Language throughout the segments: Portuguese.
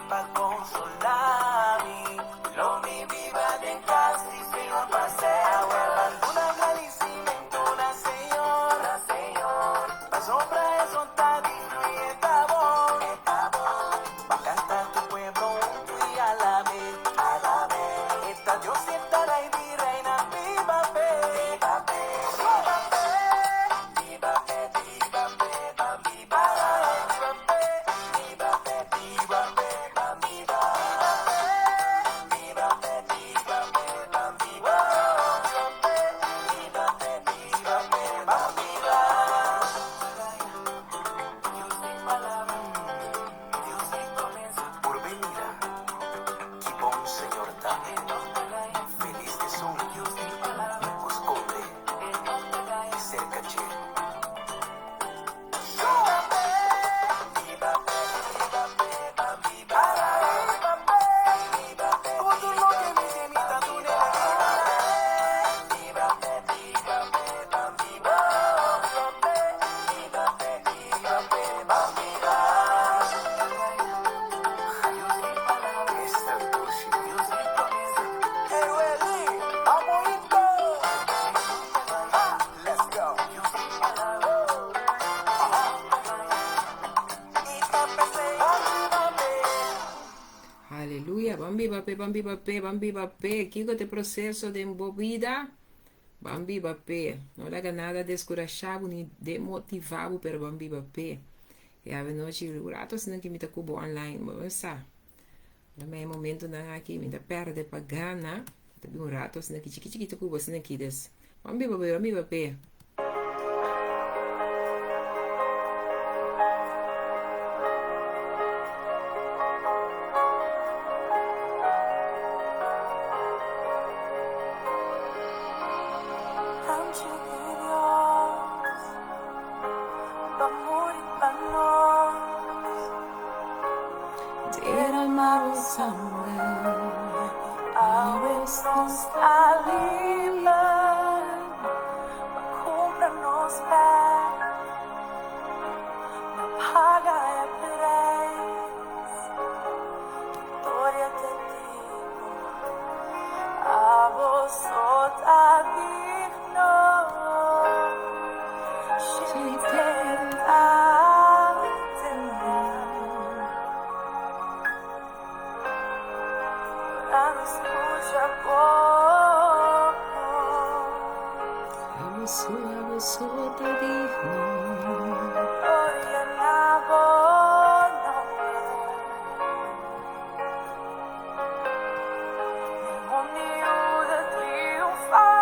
para consolarme. Lo mi viva de casi se lo pasé. Una agradecimiento una señor. Pa' sombra eso está digno y está bon. Pa' cantar tu pueblo un y a la vez. Esta Dios estará y mi reina viva fe. Viva fe. Por venida, Kibon Señor también. Feliz de son, Cuscombe, y cerca como tú lo que me semita tu Let's go. Aleluia, bambi bape, bambi bape, bambi bape, kiko te processo de embobida, bambi bape, não lega nada descorachado ni demotivado per bambi bape, e ave noite rato se não que me tá cubo online, mas sa, também é momento não aqui me tá perde pagana, também um rato se não que chiquito cubo se não que des, bambi bape, bambi bape. Derramar o sangue, Aves nos alivan, cúmpranos paz, no paga el precio, gloria te digo, a vos digno, escucha poco. abençoa tá digno. Gloria na bono, humilde triunfar.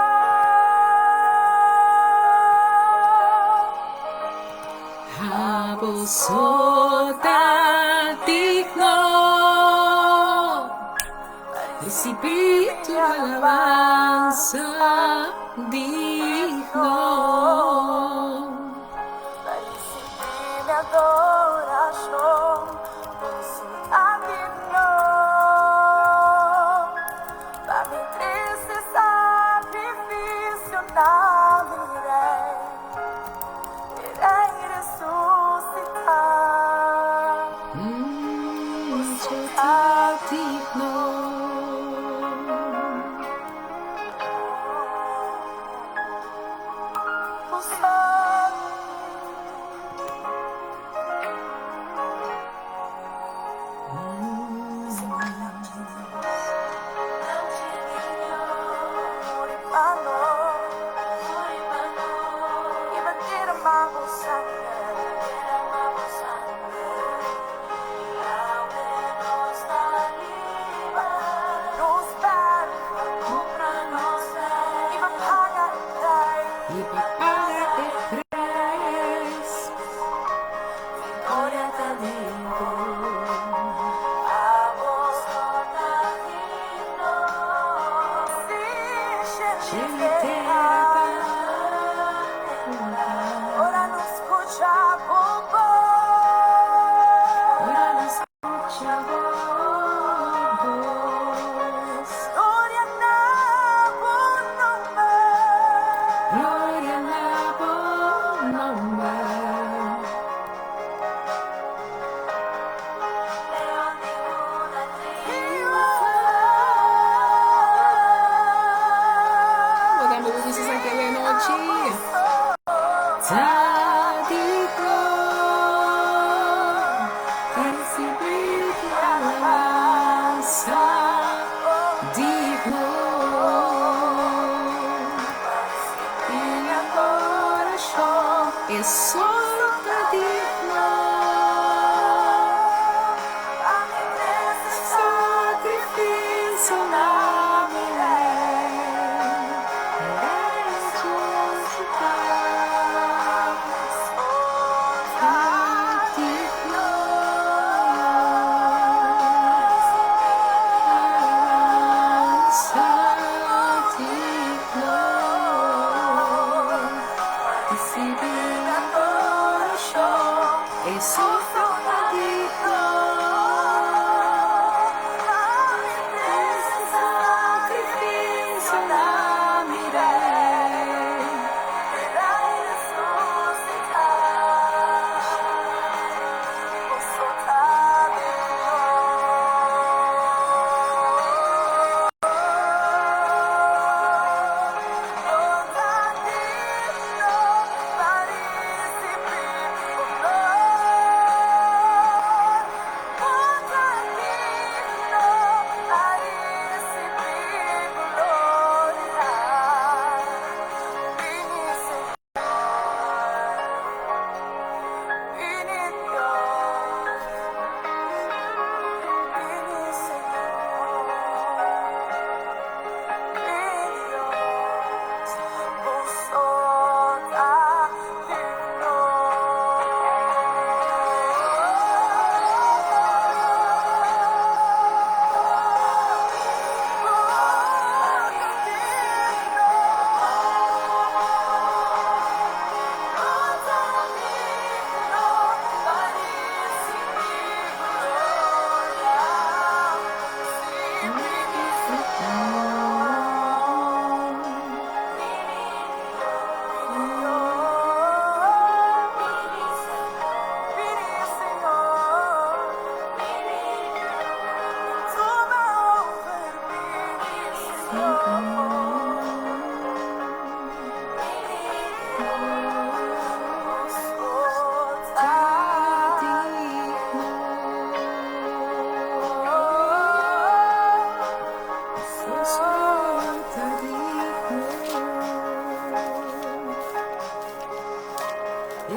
Abençoa tá digno. Espírito alabanza digno. Para recibir mi adoración, resulta digno. Para mi triste sacrificio namiré, iré resucitar. Tá digno. A vos solta digno, sacrificio lavorare,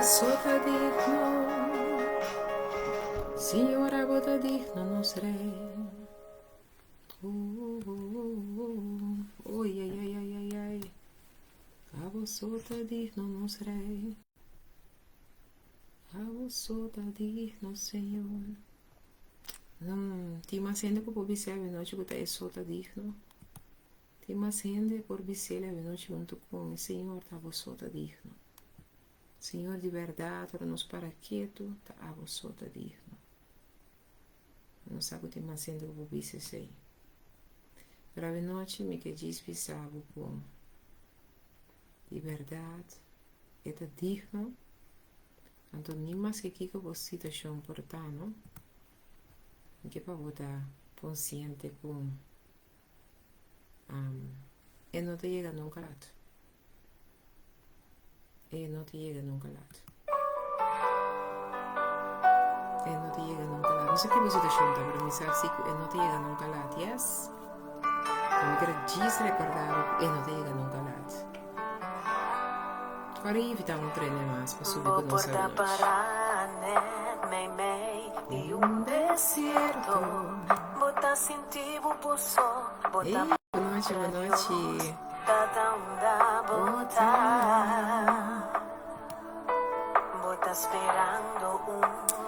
Sota digno, Signora vota digno nos rei. Oi, ai, ai, ai, ai, ai. A vos sota digno nos rei. A vos sota digno, Senhor. Ti masende por observar noite que tá sota digno. Ti masende por observar noite junto com o Senhor, tá vos sota digno. Senhor, de verdade, torna-nos para quieto, tá a vos sota digno. Não sabe o que mais sendo o bicho sei. Grave noite me que diz pisavo com de verdade, é digno. Então nem mais que aqui que você situação portar, não? Que para botar consciente com e não te chega nunca lá. E não te chega nunca lá. E não te chega nunca lá. Não sei que você deixou então para me saber se e não te chega nunca lá, yes? Como que diz recordar e não te chega nunca lá. Agora evitar um treino mais para subir com nossa y un desierto, bota sin ti bubuso, bota boa noite, boa noite. Bota esperando un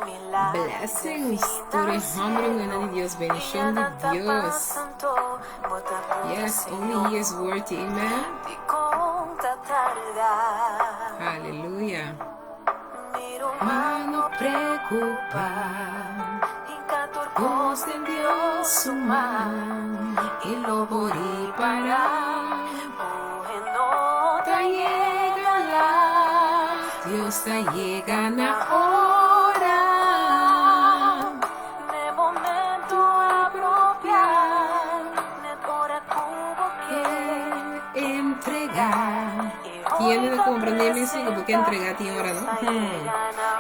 milagro. Blessings to the humble women of Dios, bendición de Dios. Yes, only He is worthy, amen. Aleluya. Mas no preocupa, Dios en Dios su mano y lo para. Llega lá, Dios te llega na hora, ne momento apropiado, ne hora que entregar. Tiene que comprender mi hijo porque entregar tiene hora, ¿no?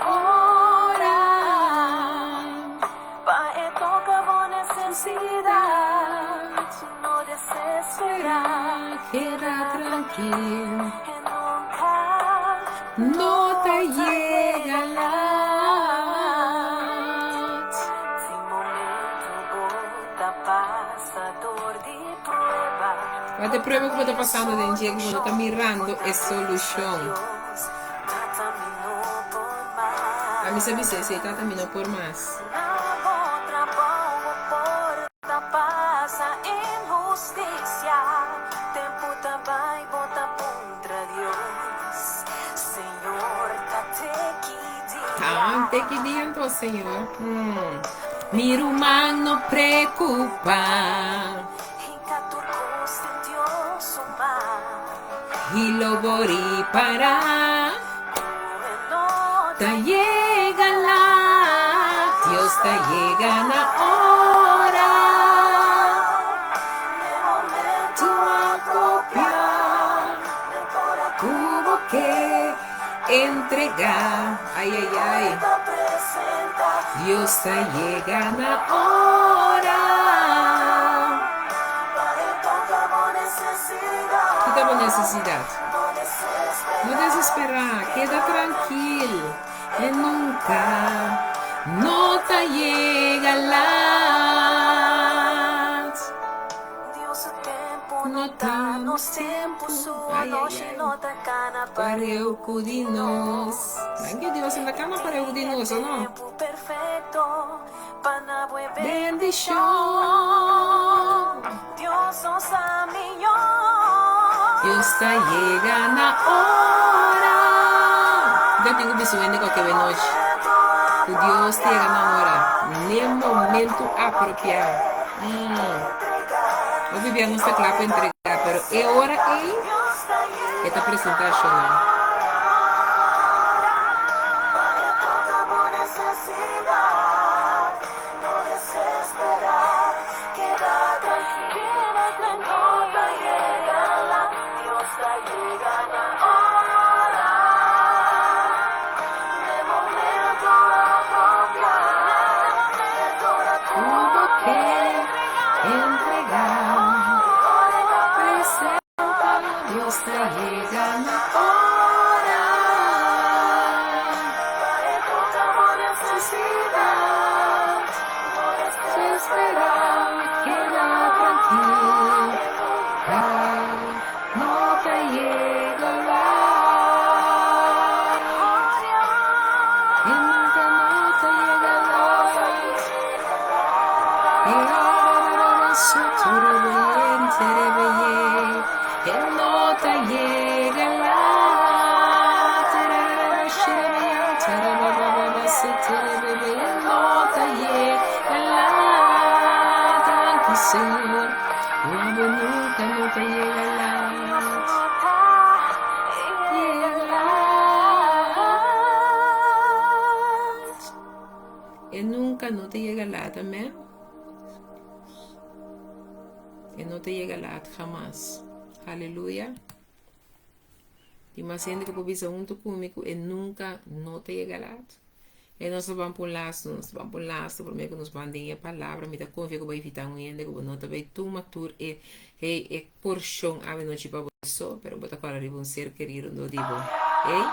Hora, pa e toca boa necesidade, no desesperar, queda tranquilo. no te llega la. Si momento bota pasador de prueba. Mas de prueba que você está passando dentro de que você está mirando é solução. A mim sabe se está também por mais. Te que diante, Senhor. Mira humano preocupa. Y lo voy para. Te llega la. Dios te llega la hora. Tu acopia. Tuvo que entregar. Ay, ay, ay. Dios te llega la hora. ¿Qué te necesidad? No desesperar, queda tranquilo. Y nunca no te llega la. Nota nos tempos, para eu cuidinos. Tranquilo, Deus na cama para eu cuidinos, não? Bendição. Deus está chegando a hora. Eu tenho visto qualquer noite. O Deus está chegando a hora. No momento apropriado. Eu vivia nossa clave para entregar, pero é hora aí. Esta apresentação. No te llega lá também. E não te llega lá jamás. Aleluia. E mais ainda que pode ser junto comigo e nunca não te llega lá. E nós vamos por lá, por meio que nos mandem a palavra, me dá convite que vai evitar um ainda que não também toma tur e porção a noite para você, pero bota para arriba um ser querido no digo. Ei?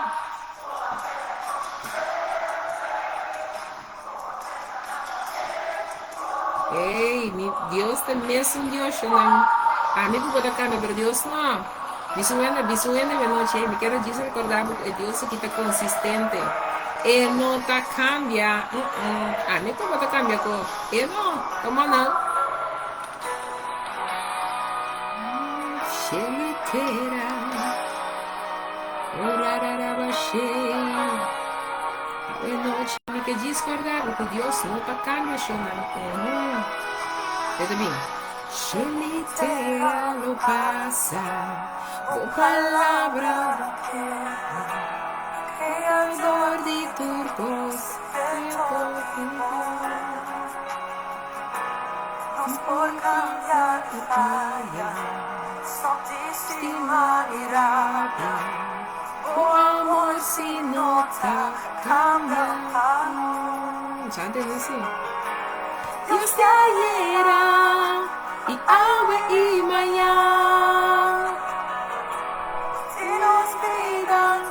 Ei, Deus também é um Deus, não. Amigo pode cambiar, pero Deus não. Visuendo de noche, me quero dizer recordar que Deus aqui está consistente. Ele não está cambia. Amigo pode cambiar com ele não, como não? Chemitera, orararaba cheia. A noite me quer discordar porque Deus não está cambia, chamando. Eu também. Chemitera lo pasa, con palabra creador de turcos, Nos por cambiar tu talla, autoestima y rabia, o amor si no te cambia. ¿Sabes eso? Dios te ayer y agua y mañana si nos pidan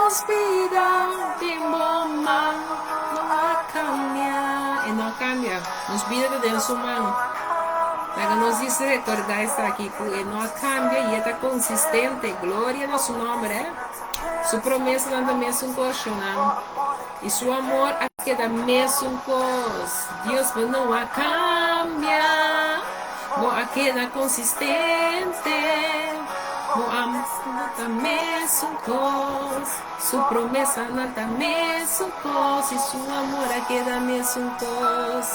nos vida de bomba, no cambia. E não cambia. Nos vida de Deus humano. Para nos dice recordar estar aqui, porque não cambia e está consistente. Glória a seu nome, né? Sua promessa também é um colchão. E seu amor queda mesmo cos. Deus não cambia. Não queda consistente. Não ama nada mesmo cos. Sua promessa nada mesmo cos. E seu amor queda mesmo cos.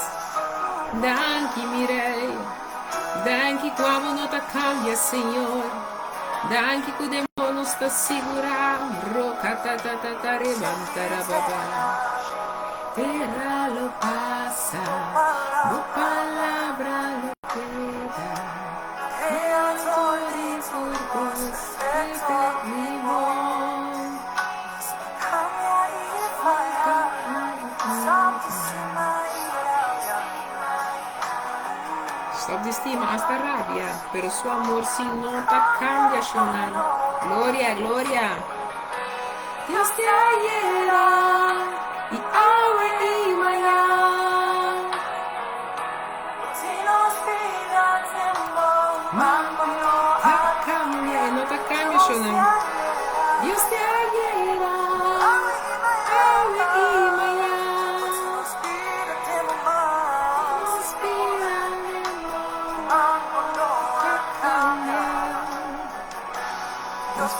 Danke, mirei. Danke, como não te cambia, Senhor. Danke que o demônio está segurando. Roca, terra lo passa, tu palavra lo queda. Creadores urgos, vivo. Stop de estima hasta rabia, pero su amor si nota cambia, Shonan. Gloria, gloria. Dios te ayera y ahora y mañana. Si nos pida tiempo, nota cambia, nota cambia, Shonan. Dios te ayera ahora y mañana.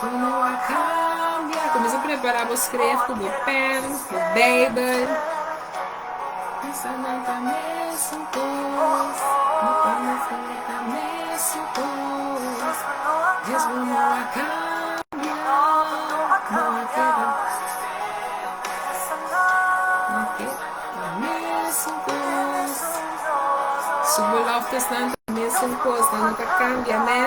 Não cambia. Começa a preparar os creftos do pen, do baby. Essa não tá mesmo cos. Não tá mesmo cos. Deus não cambia. Não queda. Não queda mesmo cos. Sua loftas não tá mesmo cos. Não tá cambia, né?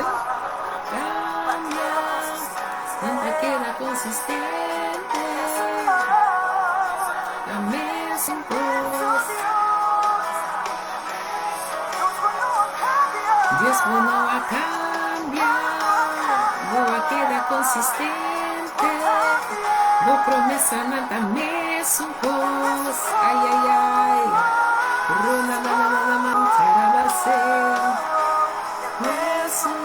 Nada queda consistente, la mesma coisa. Deus não cambia, boa queda consistente, boa promessa nada mesma coisa. Ai, ai, ai, runa na mantara você, mesmo.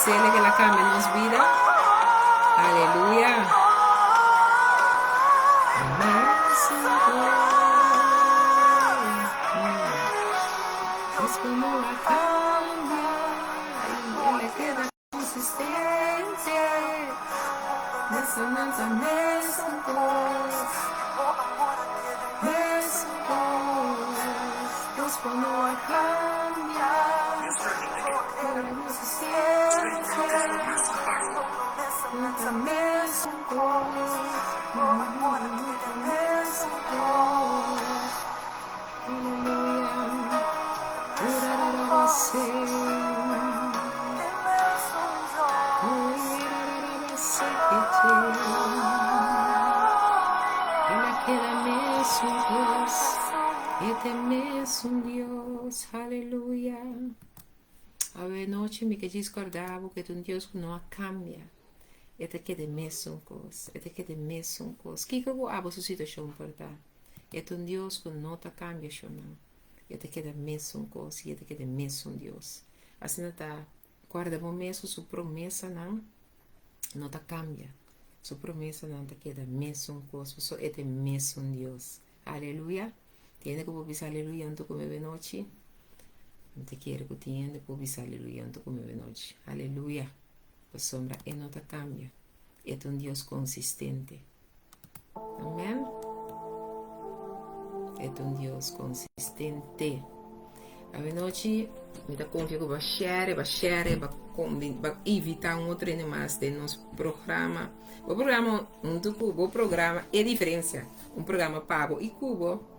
Que la cambia nos vida. Aleluya. Es como la cambia y le queda consistente. Resonanza mesmos. Es como la cambia. Nunca mesmo Dios, aleluya. A ver, noche me que discordava que tu Deus não cambia. Este que de mesmo coisa, este que de mesmo coisa. Que eu abo sua situação por dar. É um Deus que não te cambia, não. e te queda mesmo coisa, e te queda mesmo Deus. Assim não tá, guarda o mesmo, sua promessa não tá cambia. Sua promessa não te queda mesmo coisa, só é te mesmo Deus. Aleluia. Tiene que dizer aleluia antes como é noite. Não te quero que tiene que dizer aleluia antes como é noite. Aleluia. A sombra e não te cambia. É um Deus consistente. Amém? É um Deus consistente. A noite, me dá conta que vai share, vai evitar outro mais de nosso programa. O programa é diferença. Programa pago e cubo.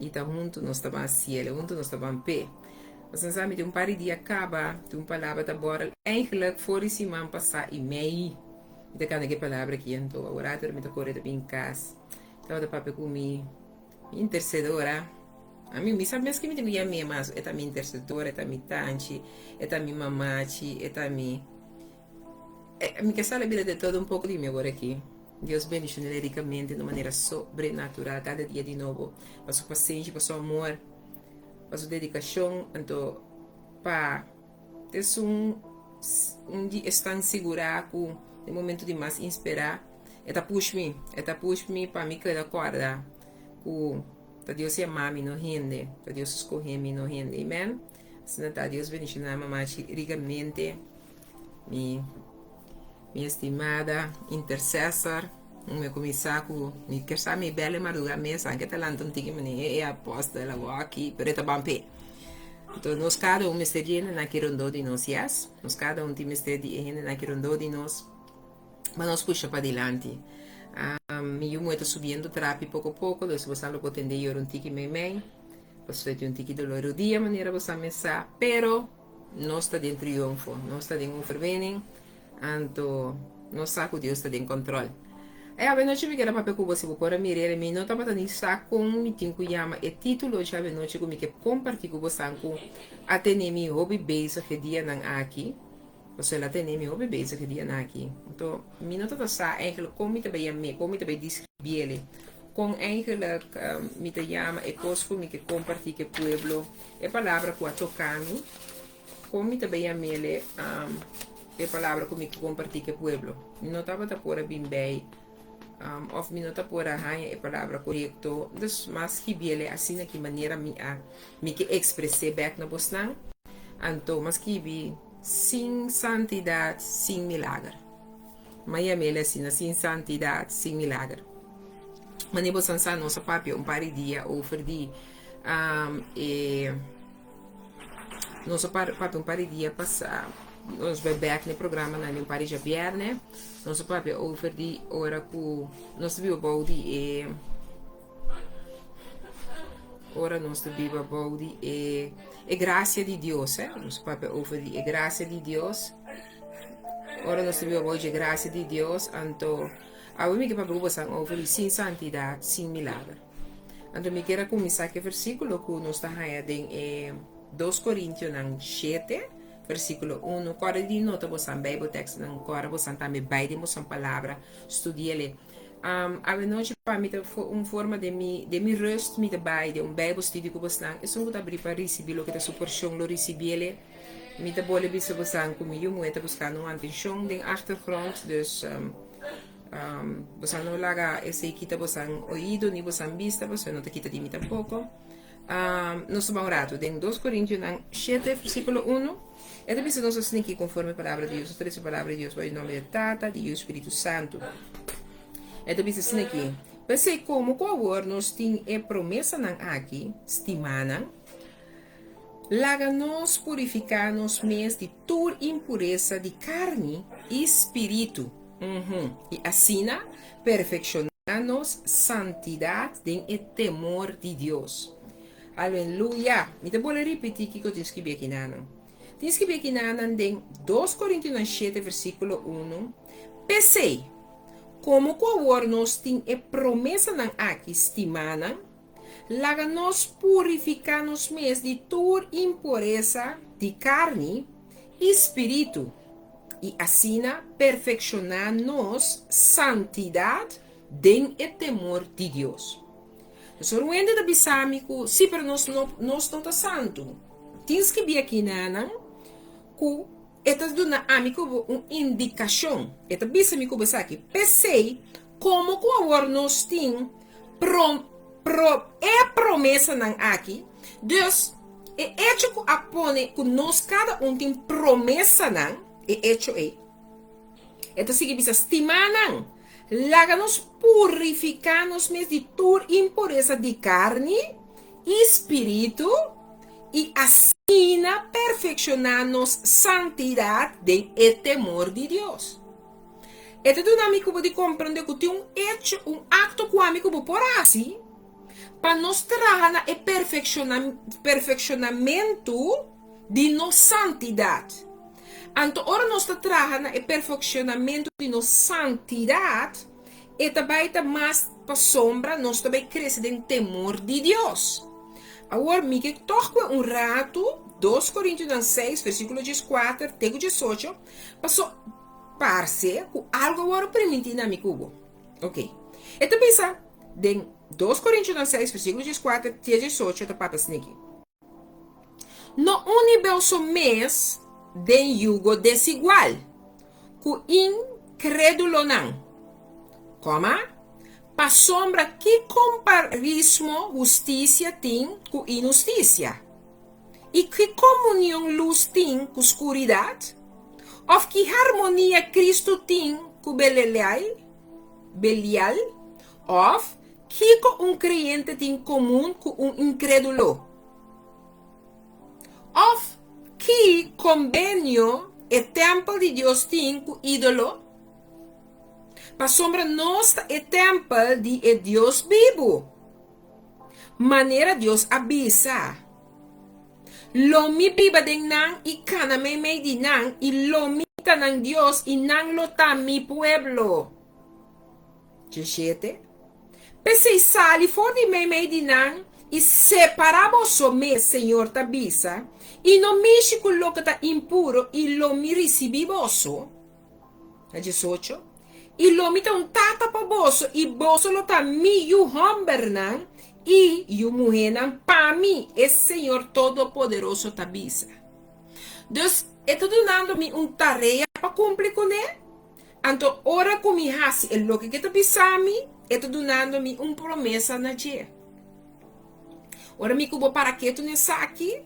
E tá junto, nós estamos cielo, junto nós estamos pé. Você sabe, de par de dia acaba, de palavra da bora. Eigenlijk, voor die man passar e meio. Então, kan ik palavra aqui, então, o orator me tocou de em casa. Então, da papai comigo, intercedora. A mim, sabe mesmo que me diga minha mas é também intercedora, é também tante, é também mamachi, é também. Me quer saber de todo pouco de mim agora aqui. Deus bendicionou ricamente de maneira sobrenatural, cada dia de novo. Para sua paciência, para seu amor, para sua dedicação. Então, para ter dia estar seguro no momento de mais inspirar. Eta push me para me quedar acordar. Deus é mami no rende, Deus escolhe me no rende, amen? Assim, Deus bendicionou a mamãe ricamente. Minha estimada intercessor, me começar com me quer saber bela madrugada mesa, que talento um tique me é aposta ela aqui, pero tá bom pé. Então nós cada mistério na querondo de nós, yes? Nós cada tem mistério na querondo de nós, mas nós puxa para adiante. Eu muito subindo trapi pouco a pouco, depois você não pode entender um tique meio, você tem um tique dolor dia maneira você mensar, pero nós está dentro de triunfo, nós está dentro de verbening. Anto, não sabe que Deus está em controle. A noite me quero para você por mirar me não estava nem saco me tinha que chama e título já a noite comigo que compartilhar com você com até nem hobby base que dia não aqui. Você lá tem nem hobby base que dia não aqui. Então, me não está sa eigenlijk como também descrever ele. Com eigenlijk me te chama e coisa comigo que compartilhar que pueblo é palavra que a tocami. Como também ele é palavra comigo que compartilha que pueblo. Não estava por bem bem, of não está por arranha é palavra correto. Mas que bem assim na que maneira me que expressei back na bosnan. Então, mas que bem sem santidade, sem milagre. Mas é assim, sem santidade, sem milagre. Mas nem você sabe nossa papi par de dia ou ferdi nossa papi par de dia passar. Nós vamos back no programa no Paris viernes. Nosso papi over die ora ku nós viu body ora nós viu body e graça de Deus, Nosso papi over die graça de Deus. Ora nós viu body graça de Deus, então a mim que papi gostam over sem santidade, sem milagre. Então me quero começar que versículo que nós está em 2 Coríntios 7. Versículo 1, agora de nota você Bible text não agora você também vai de moção palavra estudiele a noite para mim forma de me rest me de vai de Bible study que você não é só que abrir para receber o que a suporção lo recebele me de bolle bisa você comigo muito buscando uma atenção de achtergrond dus você não larga esse quita você ouído nem você vista você não te quita de mim tampouco nós vamos orar em 2 Coríntios 7 versículo 1. E também se nós assim aqui conforme a palavra de Deus, a palavra de Deus, vai em nome do Tata, de Deus, Espírito Santo. E também se assim aqui, pensei como qual nós tem a promessa não aqui, estimana, laga nós purificar nos mês de toda impureza de carne e espírito. E assim, perfeccionar-nos santidade e temor de Deus. Aleluia! Me te vou repetir que eu te escrevi aqui, não. Tens que ver aqui na 2 Coríntios 7, versículo 1. Pensei, como qual nós tem a promessa não aqui estimada, laga nós purificar nos mês de toda impureza de carne e espírito, e assim perfeccionar nos santidade e temor de Deus. So ruende da bisami ku si pero nos não tá santo. Tens que vir aqui nana ku etas duna amigo indicação. Eta bisami ku besaki. Pensei como ku agora nós tem promessa nan aqui. Dus é hecho que apone que nós cada tem promessa nan é hecho é. Então sigue bisa estimar nan. Laga-nos purificar-nos de toda impureza de carne e espírito e assim perfeccionar-nos santidade e temor de Deus. Então tu amigo pode compreender que tem hecho, acto que o amigo pode por assim para nos trazer o perfeccionamento de nossa santidade. Então, ora nós trazendo o perfeccionamento de nossa santidade, e também mais para sombra, nós também crescemos em temor de Deus. Agora, me que toca rato, 2 Coríntios 6, versículo 14, até 18, passou parce com algo agora permitido na cubo. Ok. Então, pensa, em 2 Coríntios 6, versículo 14, até 18, está para aqui. No universo mês, de yugo desigual, cu incrédulo não. Como? Pa sombra que comparismo justiça tem com injustiça? E que comunhão luz tem com escuridade? Ou que harmonia Cristo tem com Belial? Ou que crente tem comum com incrédulo? Ou que convênio é templo de Deus tem com ídolo? Para sombra nossa é templo de Deus vivo. Maneira Deus avisa. Lomi biba de nan e cana me de nan e lomi tanan Deus e nan lota mi pueblo. 17. Pensei sali for de me de nan e separamos o me Senhor tabisa. E não mexe com o que está impuro e lo mi recebi bosso. A 18. E lo mi tá tata para bosso e bosso lo tá mi yu hombernan e yu muhenan para mim. Esse Senhor Todo-Poderoso tabisa. Deus está dando-me tarefa para cumprir com ele. Então, ora com mi hasi e lo que está pisando, está dando-me promessa na dia. Ora me cubo para que tu nessa aqui.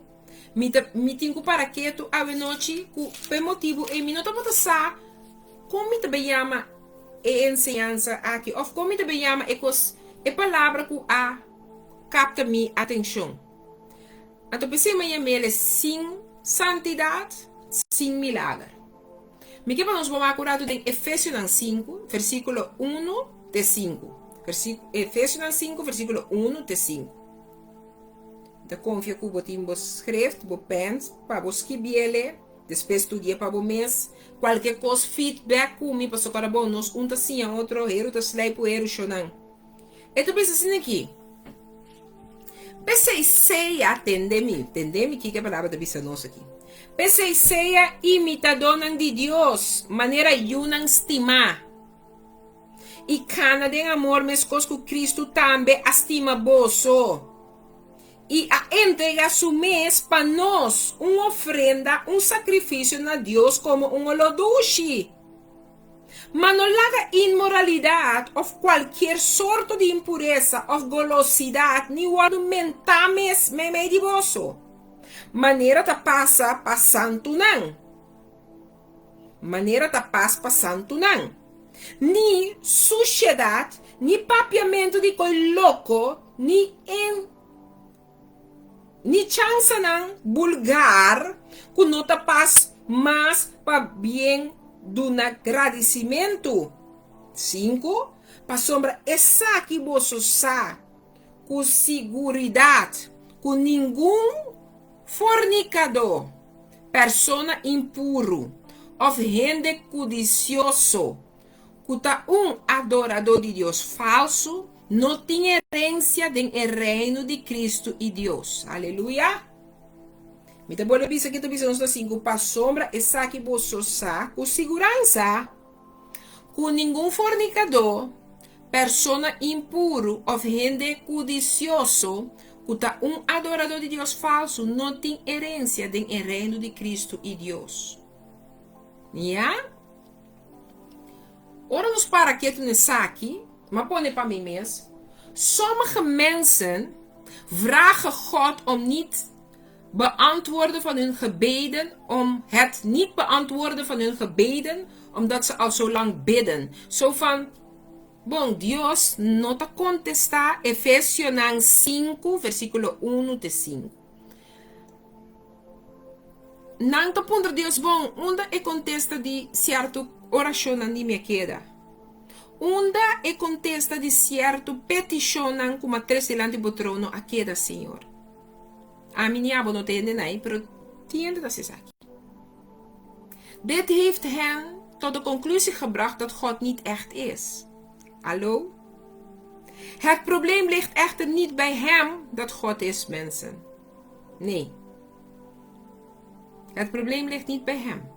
Me tenho para que tu a noite por motivo e me não tá sa como me também chama e ensinança aqui ou como me também chama é palavra que a capta minha atenção. Então pensei me ele sem santidade, sem milagre. Me que nós vamos acurado em Efésios 5, versículo 1 até 5. Efésios 5, versículo 1 até 5. Da confia que você tem escrito, você pensa, para você escrever, depois estudar para você, qualquer coisa, feedback comigo, para socorrer bom, nós um tá assim, outro, eu tá slide por eu, chonan. Então, pensa assim aqui. Pensei, sei, atende-me, que é a palavra da bisa nossa aqui. Pensei, sei, imitador de Deus, maneira yunan estimar. E cana de amor, mas coisa que Cristo também estima bosso. E a entrega su mês para nós uma ofrenda, sacrifício na Deus como holodushi. Mas não laga imoralidade ou qualquer sorte de impureza ou golosidade, nem o argumentar me de vosso. Maneira ta passa passando não. Maneira ta passa passando não. Ni suciedade, ni papiamento de coi louco, ni chance não vulgar, que não te paz, mas para bem do agradecimento. 5. Para sombra essa que você sabe, com seguridade, com nenhum fornicador, persona impuro, ou gente codicioso, que tá adorador de Deus falso, não tem herência do reino de Cristo e Deus. Aleluia. Me tá bolando isso aqui, tá pensando assim, com a sombra, essa que você sabe, com segurança, com nenhum fornicador, persona impuro ou gente codicioso, que tá adorador de Deus falso, não tem herência do reino de Cristo e Deus. Ja? Ora nos para que nessa aqui, maar põe para mim mesmo. Sommige mensen vragen God om niet beantwoorden van hun gebeden, om het niet beantwoorden van hun gebeden, omdat ze al zo lang bidden. Zo van, bom, Dios no te contesta, Efesios 5, versículo 1 te 5. Não te pondre Deus bom, onde e contesta de certo oração não me queda. Onde e contesta de certo petição como tres delante do trono a queda, Senhor. A minha avó não tem nem, pero tiende dat is aqui. Dit heeft hen tot de conclusie gebracht dat God niet echt is. Hallo? Het probleem ligt echter niet bij hem dat God is, mensen. Nee. Het probleem ligt niet bij hem.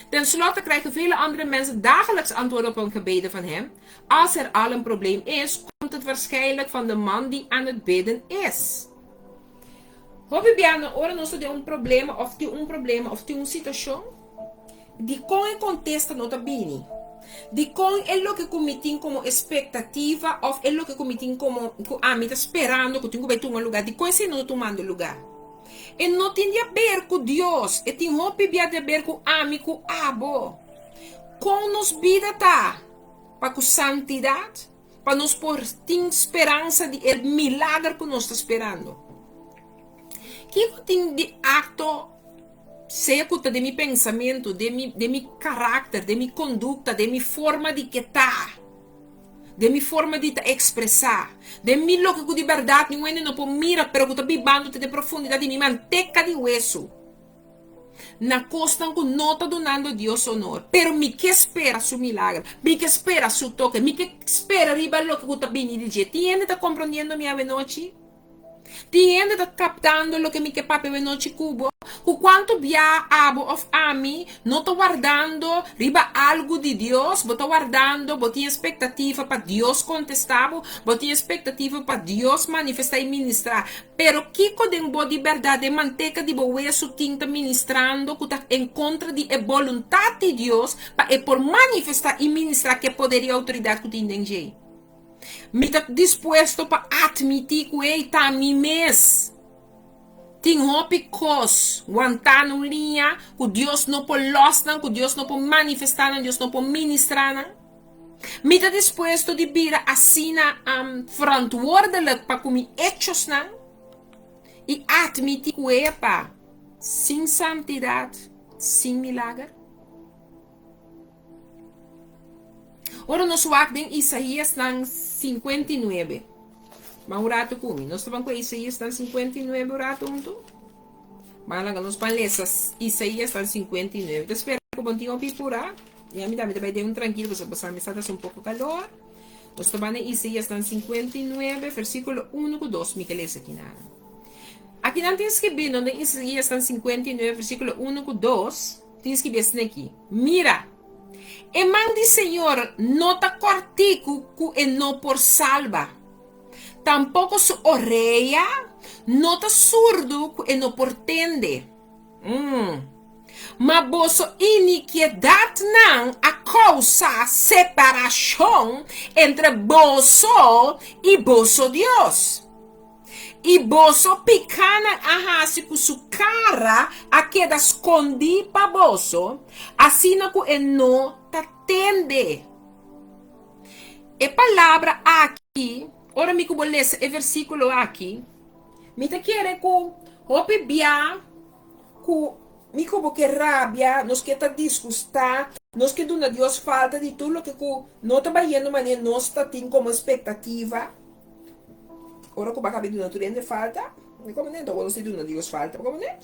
Ten slotte krijgen vele andere mensen dagelijks antwoord op hun gebeden van hem. Als er al een probleem is, komt het waarschijnlijk van de man die aan het bidden is. Hobby biano ora non so de problema of de situação di con contesta nota bene. Di con è lo che commitin como expectativa of è lo che commitin como mi sta sperando che tu vai tu un lugar di con se non tu mando lugar. E non tem a ver com Deus, e tem hobby a ver com amigo abo. Com nos vida tá, para com santidade, para nos por ter esperança de el milagre que nós está esperando. Que tem de acto secuta de mi pensamento, de mi caráter, de mi conduta, de mi forma de que tá, de mi forma de expressar, de mi lo que de verdade não é não por mira, pero que tá bibando de profundidade de mi manteca de hueso. Na costa que não está donando a Deus honor, pero mi que espera su milagre, mi que espera su toque, mi que espera arriba lo que está bem de dia. Tiene está compreendendo minha noite? Tiene está captando lo que mi que papi noite cubo? Com quanto via abo of ami, não estou guardando riba algo de Deus, vou estou guardando, vou ter expectativa para Deus contestar, vou ter expectativa para Deus manifestar e ministrar. Pero que com boa de verdade, manteca de boeso tinta ministrando, que está em contra de vontade de Deus, para por manifestar e ministrar que poder e autoridade que tem em jeito. Me está disposto para admitir que ele está a mim mesmo. Tem hopicos, aguentar na linha, que Deus não pode losar, que Deus não pode manifestar, Deus não pode ministrar. Me está disposto de vir assim, verantwoordelijk para comer hechos, e admitir que ele é sem santidade, sem milagre. Ora, nós vamos em Isaías 59. Mas o rato comigo. Nós estamos com Isaías 59, o rato junto. Mas lá nós vamos ler Isaías 59. Então, espero que o bom tempo pipurar. E a mim também vai dar tranquilo, porque você me está um pouco calor. Nós estamos em Isaías 59, versículo 1 e 2. Me que lê aqui nada. Aqui não tem escrito, em Isaías 59, versículo 1 e 2. Tem escrito assim aqui. Mira. E mandi Senhor, não te cortico e não por salva. Tampouco su orelha, não te surdo e não portende. Mas vossa iniquidade não a causa separação entre vosso e vosso Deus. E vosso picana arrase com sua cara a queda escondi para vosso, assim que não te atende. E palavra aqui, ora me que vou ler esse versículo aqui, me te quer que o bia, que me que rabia, nos que te disgustar, nos que dona Deus falta de tudo que não está vendo, mas não está tendo como expectativa. Ora que vai de natureza falta, como nem então, não sei do Deus falta, como nem,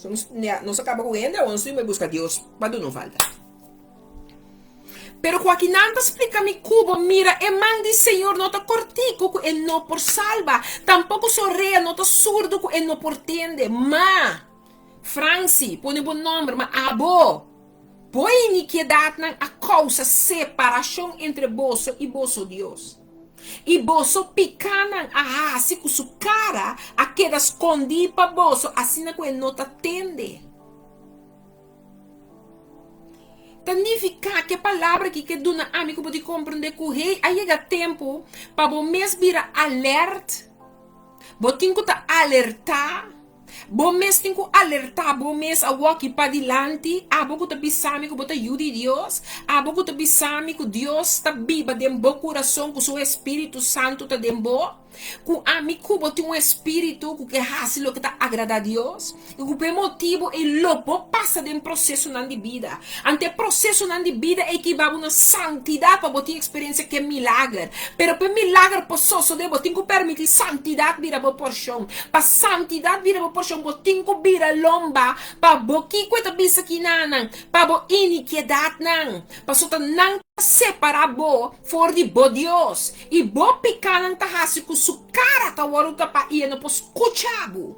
não se acaba com ele, ou não se vai buscar Deus, mas não falta. Pero aqui não explica-me cubo, mira, e mandi Senhor, não te cortico, e não por salva, tampouco sorria, não te surdo, e não por tende, ma, Franci, põe bom nome, mas abo, põe iniquidade a causa separação entre vosso e vosso Deus. E bolso picana, assim com sua cara, a queda escondi para bolso, assim na que não te atende. Significa que a palavra que dona amigo pode compreender que o rei, aí chega tempo para você mesmo virar alerta, você tem que alertar. Bom mês tem que alertar, bom mês a walk para adiante, a boca tá bisami que bota ajuda de Deus, a boca tá bisami que Deus está viva dentro do coração, que o seu Espírito Santo está dentro, que a mim que bote um espírito que hace lo que está agrada a Deus, e que por motivo e lobo passa de processo na vida, ante processo na vida é que vai uma santidade para botar experiência que é milagre, pero para milagre posso de botar que permitir santidade vira boa porção, para santidade vira boa porção botin ko bira lomba pa boki ko ta bisa kinanang pa bo iniquidad nang pa sota nang separar bo for di bo Dios e bo pikanang tahasi ko su cara ta waru ta pa iya no pos kuchabu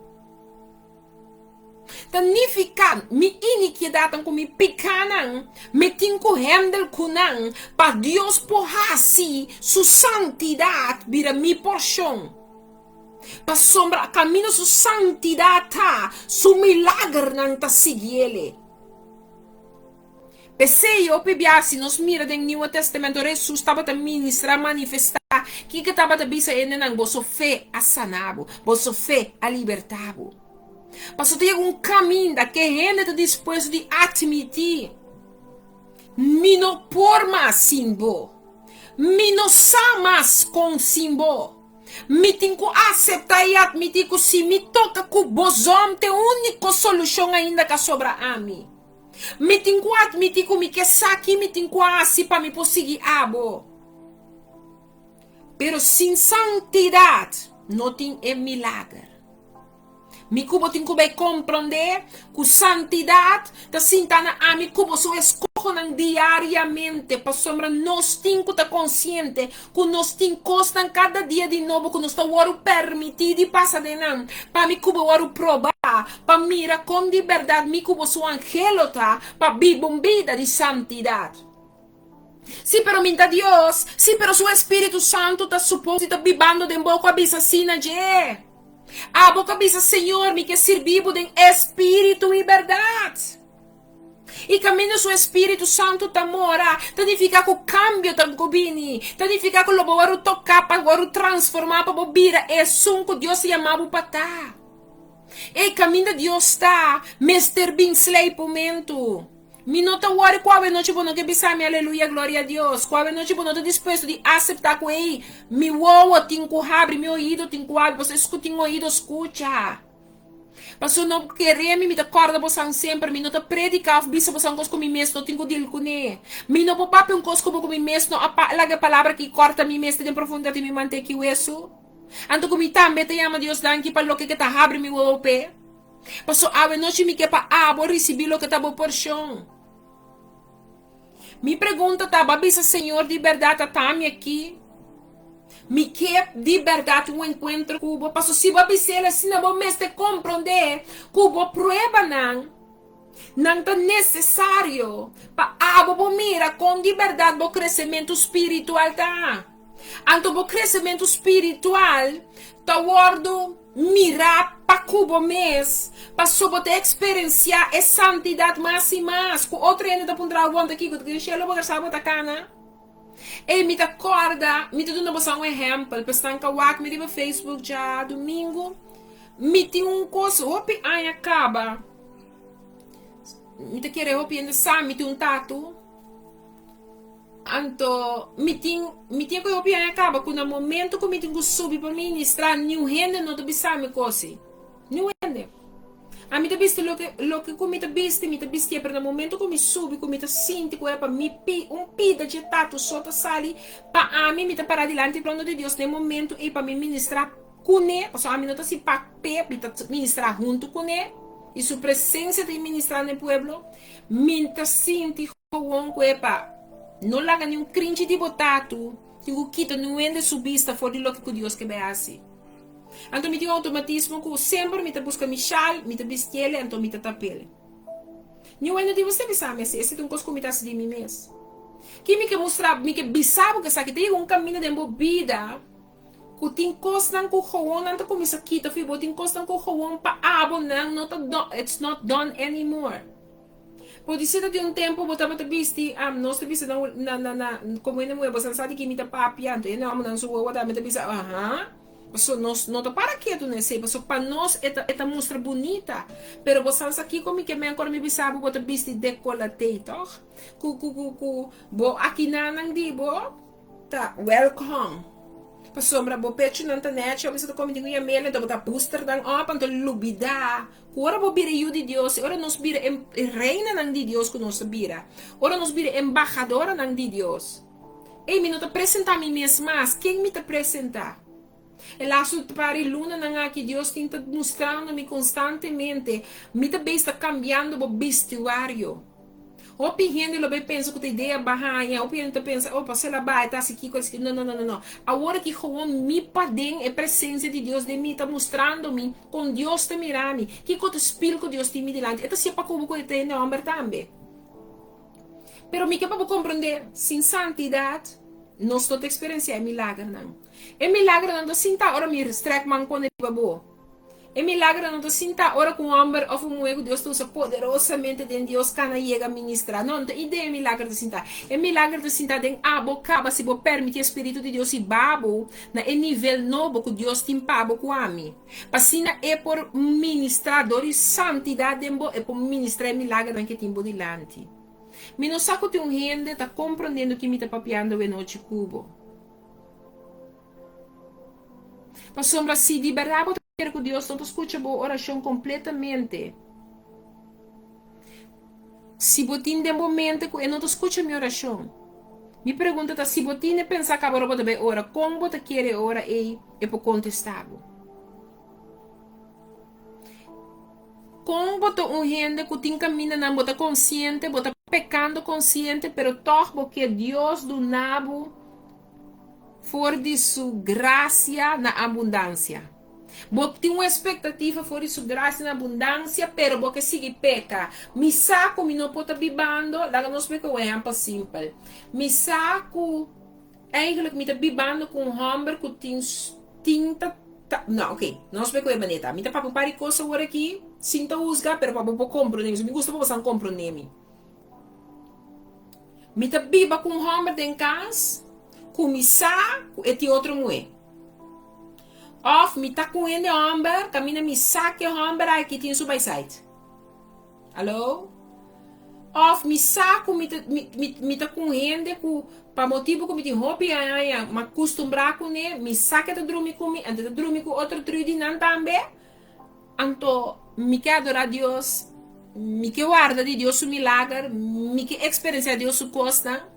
significa mi iniquidad ko mi pikanang metin ko handle kunang pa Dios po hasi su santidad bira mi porção. Pa sombra cammino su santidad su milagre non ta sigiele. Per se io piaci nos mira del Nuovo Testamento Jesus stava a ministra manifestar que estava a bisa nang boso fe a sanabo, boso fe a libertabo. Passo tem um caminho da que gente está disposto de admitir. Mi no por mais simbo. Mi no sa mais com simbo. Mi tenho que aceitar e admitir que se me toca com o bozom, tem única solução ainda que sobra a mim. Mi tenho que admitir que me quer aqui, me tenho que assim para me conseguir abo. Pero sem santidade, não tem milagre. Mi cubo tem que compreender que santidade está sentando a mi cubo só escolhem diariamente para sombra nós tem que estar consciente que nós tem costan cada dia de novo que nós está o permitir de passar de não para mi cubo o provar para mira com de verdade mi cubo seu angelo tá para viver uma vida de santidade. Sì, però minta Dios, sì, però suo Spirito Santo está suposto estar vivendo de boca abisa sina je. A boca bisa, Senhor, me que servibo de Espírito e verdade. E caminho su Espírito Santo ta mora, significa que o cambio ta gobini, significa que lo voru tocar para voru transformar para bobira é som que Deus chamava para tá. E caminho de Deus está, Mr. Bin Slay momento. Mi nota worry qual noite bono que bisami aleluia glória a Deus. Qual noite bono tô disposto de aceitar com ele. Mi uou tenho que abrir meu ouvido, tenho que abrir, você escuta em ouvido, escuta. Mas não querer me da corda você sempre, mi nota predicar, bisa você com mi mesmo, tenho que dir com ele. Mi não papai coisa com mi mesmo, a palavra que corta mi mesmo de profundidade me mantém aqui isso. Anto com mi também te ama Deus danke para lo que tá abre mi uou pé. Passo a noite me que para abo receber lo que tá bo porção. Me pergunta, tá, babisa, Senhor, de verdade, tá aqui? Me quer de verdade um encontro com o passo se babisa, se não vou mesmo compreender, que o prueba não tá necessário para abo mira com de verdade o crescimento espiritual, tá? Anto o crescimento espiritual, tá wordo mirar para cubo mês, para poder experienciar a santidade mais e mais. Com outro ainda da puntra o aqui que o Shelo vai gastar a cana. E me acorda, me dá um exemplo, para estar em me deu Facebook já domingo, me tem coisa, opi aí acaba. Me te querer opi ainda sabe, me tem tatu. Anto, me tem que eu acaba com o momento que me tenho que subir para ministrar, nenhum rende não te bisa me cosi, nenhum rende. A mim te viste lo que me te viste para no momento que me subi, que me te sinto que é para me pida de tato só te sali, para a mim me te parar diante do plano de Deus no momento e para me ministrar com ele, ou seja, a mim não te se pape, me te ministrar junto com ele, e sua presença de ministrar no pueblo, me te sinto com que é para não laga nenhum cringe de botato, tenho que quitar não ende subista fora de lo que Deus que é assim. Então me tem um automatismo que sempre me busca Michal, me vestiele, então me tapele. Não ende de você pensar, mas esse é um coisa que me de mim mesmo. Que me que mostrar, me que bisabo que sabe que tem um caminho de vida. Que tem coisas que o João não começa aqui, tá filho? Tem coisas que o João pa abo não it's not done anymore. Pode ser de um tempo botar para visti, nós te vista na como ainda mulher, você sabe que me tá papiando, e não não sou eu da me tá vista, so nós não tá para que tu nesse, so para nós esta mostra bonita, pero você sabe aqui como que me agora me bisabo botar visti decolate, toh? Bo aqui na nang di bo, tá welcome. Pasombra bo pecho na internet, eu me sinto como digo ia mele, então botar booster dan panto lubida. Ora bo bira yu de Dios, ora nos bira reina nang di Dios que nos bira. Ora nos bira embajadora nang di Dios. Ei, me não te apresentar a mim mesma, quem me te apresentar? E lá su pari luna nang aqui Dios tenta mostrando-me constantemente, me também está cambiando o vestuário. O gente lo pensa que tem ideia barranha, o gente pensa, opa, se ela vai, tá aqui, não. Agora que eu me padem a presença de Deus de mim, está mostrando-me, com Deus te mirando, que o espírito Deus te me delante, então se é para como que tem homem também. Pero me que para compreender, sem santidade, não estou te experienciar milagre não. É milagre não, sinta agora me restrek man quando é babo. É milagre não te sinta ora com homem ou com mulher, Deus te usa poderosamente de Deus cana chega a ministrar. Não, ideia é milagre de sinta. É milagre de sinta de abocaba se você permite o Espírito de Deus e babo na nível novo que Deus te impabo com a mim. Passina é por ministrador e santidade é por ministrar milagre que tempo dilante. Me não saco de gente está compreendendo que me está papiando em noite cubo. Mas sombra se de verdade que Deus não escuta a oração completamente. Se você tem momento que eu não escuta a minha oração, me pergunta se você tem pensar que agora você vai orar, como você quer orar e para contestar. Como você gente que tem caminho na você consciente, você pecando consciente, pero todo que Deus do nabo for de sua graça na abundância. Você tem uma expectativa for de sua graça na abundância, pero você sigue peca. Me saco, me não pode bibando, lá nós peca o exemplo simples. Me saco, eigenlijk me tá bibando com um homem que tem tinta, não, ok, nós peca o bonita. Me tá para pari coisa agora aqui, sinta usga, pero para você compreender, me gusta para você compreender. Me tá biba com um homem em casa, com me saco e tem outro mulher. Of me tá com ele homem, camina me saque o homem aqui tem sua site. Alô? Of me saco me tá com ele com para motivo que me tem roupa me acostumbrar com ele, me saque de dormir com mim, antes de dormir com outro trudinan também. Então, me quer adorar Deus, me quer guardar de Deus o milagre, me quer experienciar Deus o costa.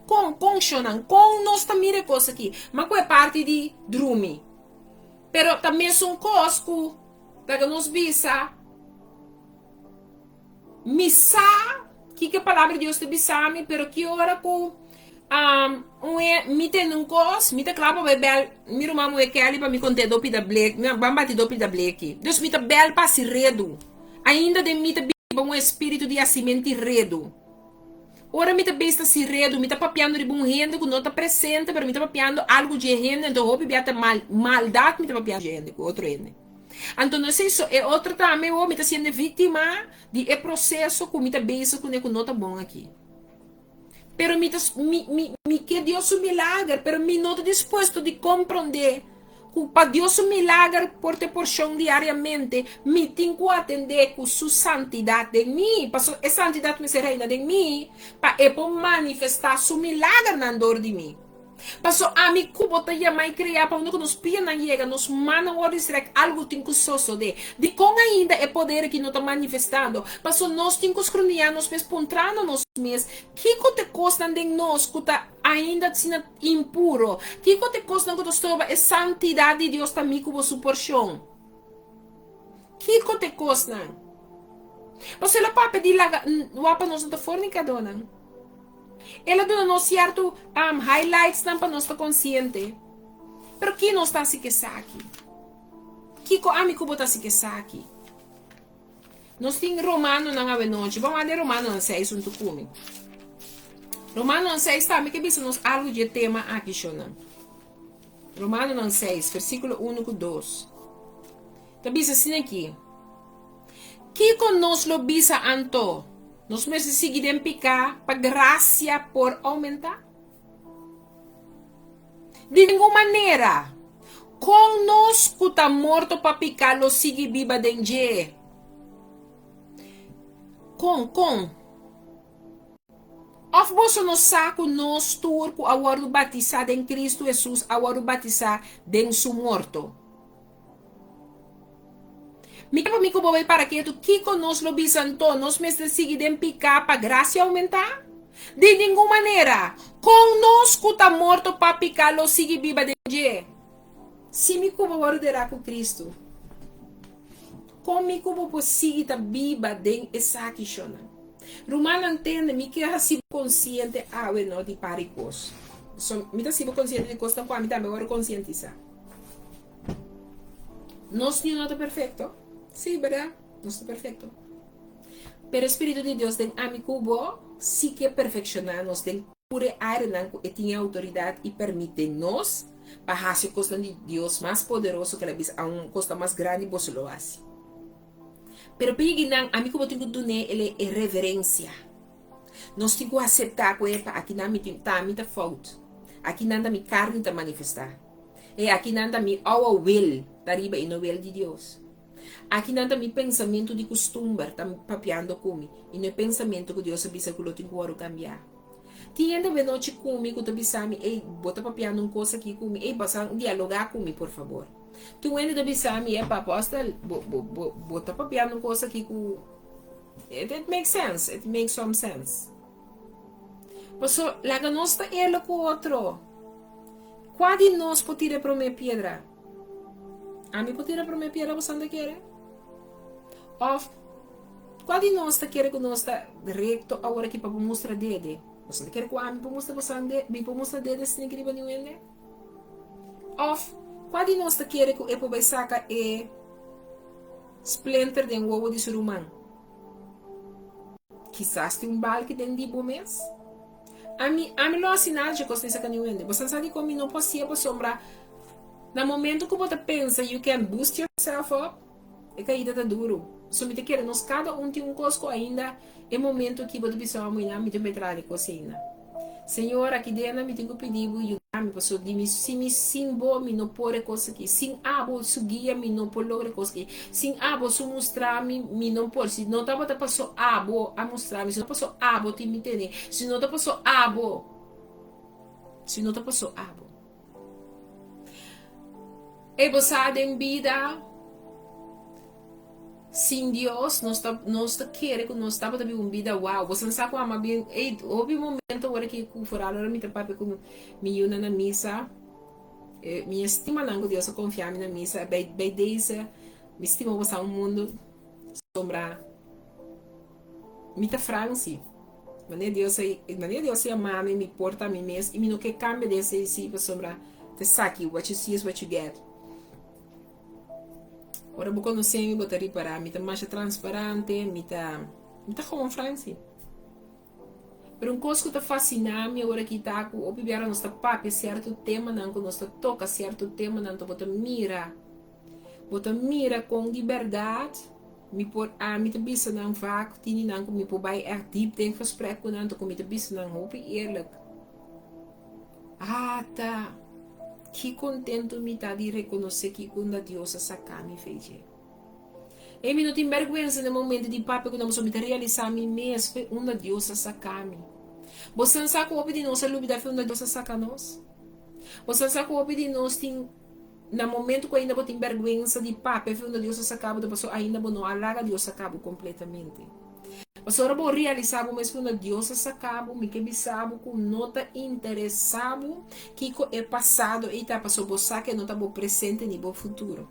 Com Shonan, com nós também é coisa aqui, mas qual é parte de dormir? Pero também são coisas que nos bisa. Missa, que a palavra de Deus te bisa-me, pero que hora com me tem um cos, me tem claro para bel, me irmã mulher que ali para me contar dopi da black, me vamos bater dopi da black. Deus me tá bel para se redo. Ainda de me tá um espírito de acimento redo. Ora me tá besta se redo, me tá papiando de bom gente que não tá presente, pero me tá papiando algo de gente, então houve biata maldade, me tá papiando gente com outro gente. Então não sei se é outro também, me tá sendo vítima de processo que me tá besta com não tá bom aqui. Pero me que Deus um milagre, pero me não tá disposto de compreender para Deus um milagre por ter porção diariamente, me tenho que atender com sua santidade em mim, para a santidade me ser reina em mim, para manifestar seu milagre na dor de mim. Paso a mi kubo ta ya mai criar para nos pia na chega nos mana o distrect algo tem que sosso de com ainda é poder que não está manifestando. Paso nós tem que escruniar nos pés pontrando nos mes que te costa de nós que tá ainda sina impuro que te costa que estova é santidade de Deus também kubo su porção que te costa paso la papa di la wapa nos ta fornicadona. Ela dona nos certo highlights para nós estar consciente. Pero que não está se que aqui? Que amigo botar se que aqui? Nós tem Romano na noite. Vamos ler Romano 6 junto comigo. Romano 6 também que bisa nos algo de tema aqui, Shona. Romano 6, versículo 1 com 2. Tá bisa assim aqui. Que conosco bisa anto, nós mesmos seguirem picar para graça por aumentar. De nenhuma maneira, conosco tá morto para picar, lo sigue viva dentro. Com. Of você no saco nós turco agora batizado em Cristo Jesus, agora batizado em su morto. Me como para que tu que conosco bisanto, nós mesmos seguirem picar para graça aumentar? De nenhuma maneira. Conosco tá morto para picar, lo sigue viva dentro. Se me como orderar com Cristo, como vou seguir tá viva dentro essa questão. Romano entende me que é sido consciente não de paricos. Me tá sido consciente de coisa com a mim também agora conscientizar. Nós não é perfeito. Sim, verdade? Não está perfeito. Pero o Espírito de Deus tem a mi cubo, sí que perfeccionar nos tem pure aire e tem autoridade e permite nos para fazer coisa de Deus mais poderoso que a vez a coisa mais grande você lo hace. Pero piginan a mi cubo tem que donar ele é reverência. Nós temos que aceitar que aqui na mi tá mi tá falta. Aqui nada mi carne tá manifestar. E aqui nada mi our will tá riba e no will de Deus. Aqui nada mi pensamento de costume tá papiando comigo e no pensamento que Deus avisa que eu tenho que cambiar. Tinha de noite comigo tu bisami ei bota papiando uma coisa aqui comigo ei passar dialogar comigo por favor. Tu ainda de bisami é para aposta bota papiando uma coisa aqui com it makes sense, it makes some sense. Passo la ganosta ele com outro. Qual de nós pode tirar para minha pedra? A mim pode tirar para minha pedra você não quer? Of qual de nós está querendo que nós está recto agora aqui para mostrar dedo? Você não quer que a mim para mostrar você bem para mostrar dedo se não quer para ninguém? Of qual de nós está querendo que eu vai sacar splinter de ovo de surumão? Quizás tem balde dentro de mês? A mim não assinar de coisa nessa ninguém. Você sabe como não possível sombra. No momento que você pensa, you can boost yourself up, é caída tá duro. Se me te quer, nós cada tem um cosco ainda, é momento que você precisa amanhã, me tem que entrar de cozinha. Senhor, aqui dentro, me tenho que pedir, ajudar-me, pessoal, se me simbo, me não pôr coisa aqui. Sem abo, se guia, me não pôr logo coisa aqui. Sem abo, se mostrar-me, me não pôr. Se não tá passou abo a mostrar-me, se não passou abo, te me entender. Se não tá passou abo. E você em vida sem Deus, nós queremos que nós estamos vivendo uma vida uau. Você não sabe como é bem. Houve um momento agora que eu fui agora me tapar com me una na missa. Minha estima não Deus confiar na missa. Bem desde me estima você um mundo sombra. Me tá Franci. Maneira Deus se amar me porta a mim mesmo e me não quer cambia desse se sombra. Te saque what you see is what you get. Ora vou conhecer me botar para me tá mais transparente, me tá como Franci. Pero um coisa que tá fascinando agora que tá com o bibiara nós tá papi certo tema não que nós tá toca certo tema não bota mira com liberdade me por me tá bisa não vaak tini não me por bij diep denk gesprek com não me tá bisa não hoop eerlijk. Tá. Que contento me tá de reconhecer que quando Deus sacar me fez. E me não tem vergonha no momento de papo que não me realizar a mim mesmo, foi onde Deus sacar-me. Você não sabe o que de nós é lúbida, foi onde Deus sacar nós. Você não sabe o que de nós tem, no momento que ainda não tem vergonha de papo, foi onde Deus sacava, depois ainda não alaga Deus sacava completamente. Mas agora vou realizar o mesmo quando Deus sacava, me que bisabo com nota interessado que é passado e tá passou você que não tá presente nem futuro.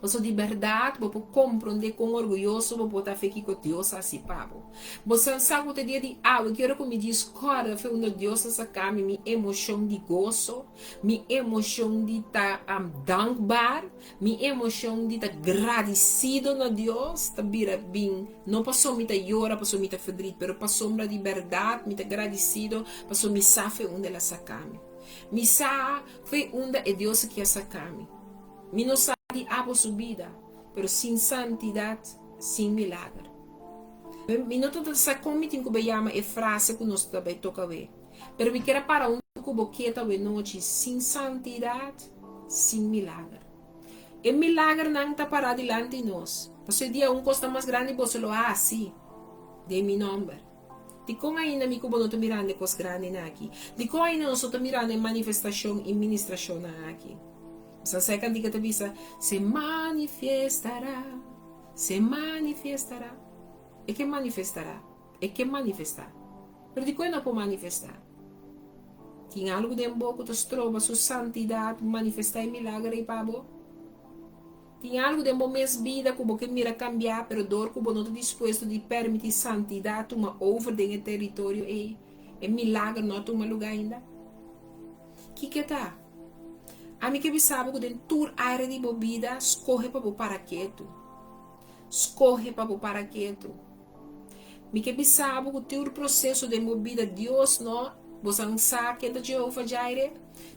Você de verdade, você compreender com orgulhoso, você botar fé que Deus assim pabo. Você sabe que dia de eu quero que me discorda, foi um Deus essa cama, minha emoção de gozo, minha emoção de estar dankbar, minha emoção de estar agradecido na Deus, tá vira bem, não passou me llora, passou me feliz, pero passou de verdade, me agradecido, passou me sabe onde ela sacame. Me sabe foi onde é Deus que sacame. Me não sabe de abo subida, pero sem santidade, sem milagre. Me não tanto essa comida que chama é frase que nós também toca ver. Pero me quer para que boqueta de noite sem santidade, sem milagre. E milagre não está para diante de nós. Você dia costa mais grande você lo assim, de mi nome. De como ainda me cubo não estou mirando coisas grandes aqui. De como ainda nós estamos mirando manifestação e ministração aqui. Você sabe que te visa se manifestará, se manifestará. E que manifestará? E que manifestar? Pero de como não pode manifestar? Tem algo de boca que trova sua santidade manifestar em milagre e pabo. Tem algo de minha vida que você mira cambiar, pero dor que você não está disposto de permitir santidade uma over de território e milagre não toma lugar ainda. Que tá? A mim que sabe que dentro da área de bebida, escorre para o paraquedo. Escorre para o paraquedo. Me que sabe que o processo de bebida, Deus não, você não sabe que é Jeová Jireh.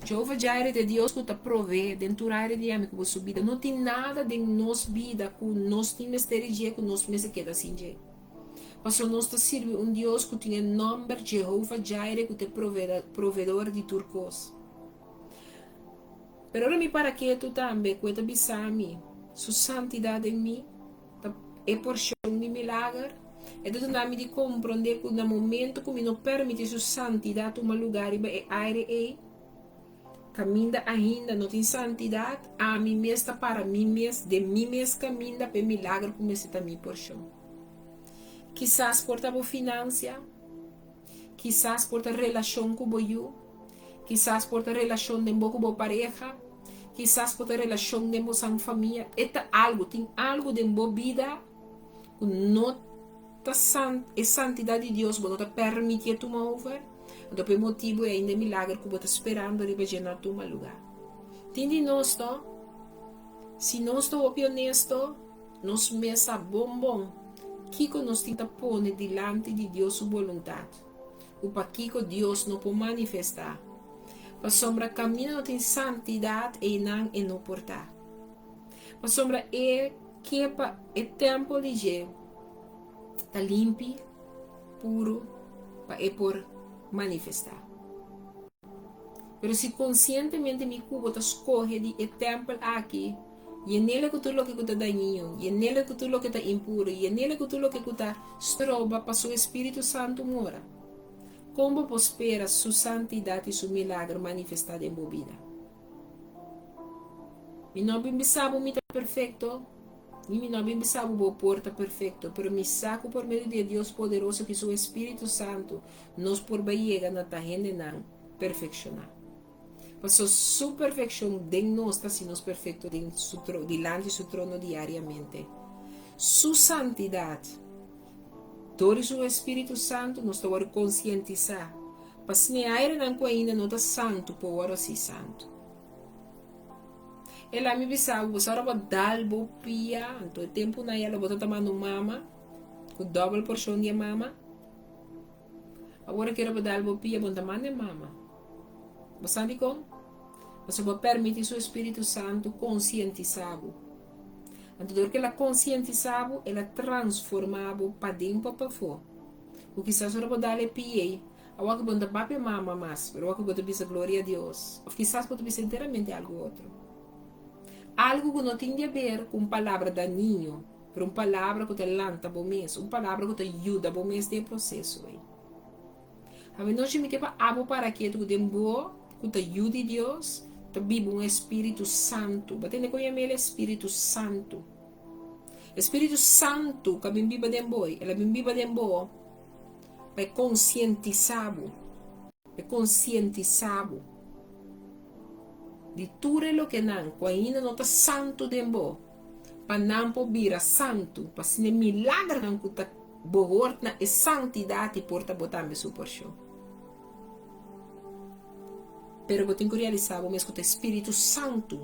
Jeová Jireh é Deus que te provê dentro da área de ame que você vida. Não tem nada de nossa vida que nós temos que nós mesmos queda assim jeito. Mas nós te serve Deus que tem nome Jeová Jireh que te provedor de turcos. Pero ora mi para que tu também cuenta bisami, sua santidade em mim, é porção de milagre. É tudo nome de compreender que no momento que me não permite sua santidade um lugar e aire e caminha ainda não tem santidade, a mim mesma para mim mesma, de mim mesma caminha para milagre como esse também porção. Quizás por tua finança, quizás por tua relação com o quizás por tua relação de boa pareja, quizás por tua relação de boa família, tem algo de boa vida que não está é santidade de Deus, não te permite tu mover, então por motivo é ainda milagre que você está esperando para llenar tu lugar. Entende nós, não? Se nós estamos honestos, nós mesa bom, que nós tenta pôr diante de Deus sua vontade, o para que Deus não pode manifestar. A sombra caminho não tem santidade e não portar. A sombra é tempo de Deus. Está limpo, puro, para por manifestar. Mas se conscientemente me cubo está escorre de tempo aqui, e nele que tudo que está daninho, e nele que tudo que está impuro, e nele que tudo que está estroba para o Espírito Santo mora. Como você espera sua santidade e seu milagre manifestado em sua vida? Mi não me sabe muito perfeito, mi não me sabe boa porta perfeito, mas me saco por meio de Deus poderoso que seu Espírito Santo nos por chega na terrena não perfeccionar. Mas sua perfeição de nós está se nos perfeito diante de seu trono diariamente. Sua santidade todo o Espírito Santo nos está conscientizar. Para se nem aire não ainda não está santo, por agora sim santo. Ela me bisava, você agora vai dar o pia, então tempo na ela você tomando mama, com double porção de mama. Agora quero dar o pia, você tomando mama. Você sabe como? Você vai permitir o Espírito Santo conscientizá-lo. Então, que ela conscientizava, ela transformava para dentro para fora. O que se você pode dar é pie, a que você pode mamar mais, mas a que você pode glória a Deus. Ou quizás você pode inteiramente algo outro. Algo que não tem a ver com palavra daninho, mas uma palavra que te lanta para o mês, uma palavra que te ajuda para o mês de processo. A ver, nós me quepa abo para que tu dembo, que te ajude Deus, te vive um Espírito Santo. Batendo com ele Espírito Santo. Espírito Santo que bem viva dembo, ela bem viva dembo, para conscientizá-lo, de tudo o que não, que ainda não está santo dembo, Panampo bira santo, pasine milagre ng kuta bohort na e santidade porta botambe super show. Pero botin ko realizar, bom escuta Espírito Santo.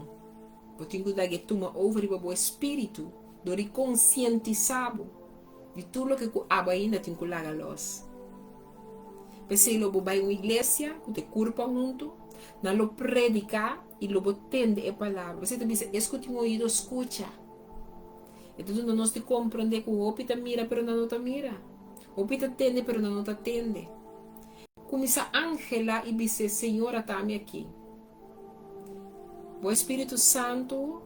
Botin ko dagi tuma over e babo Espírito, dori conscientizabo de tudo que ku aba ainda tin ku laga los. Pensei lo vai uma igreja, ku te curpa junto, na lo predicar e lo botende a palavra. Você também escuta um ouvido, escuta. Então nós te compreender que o opita mira, pero não te mira. Opita tende, pero não te atende. Começa Angela e disse, Senhora, está-me aqui. O Espírito Santo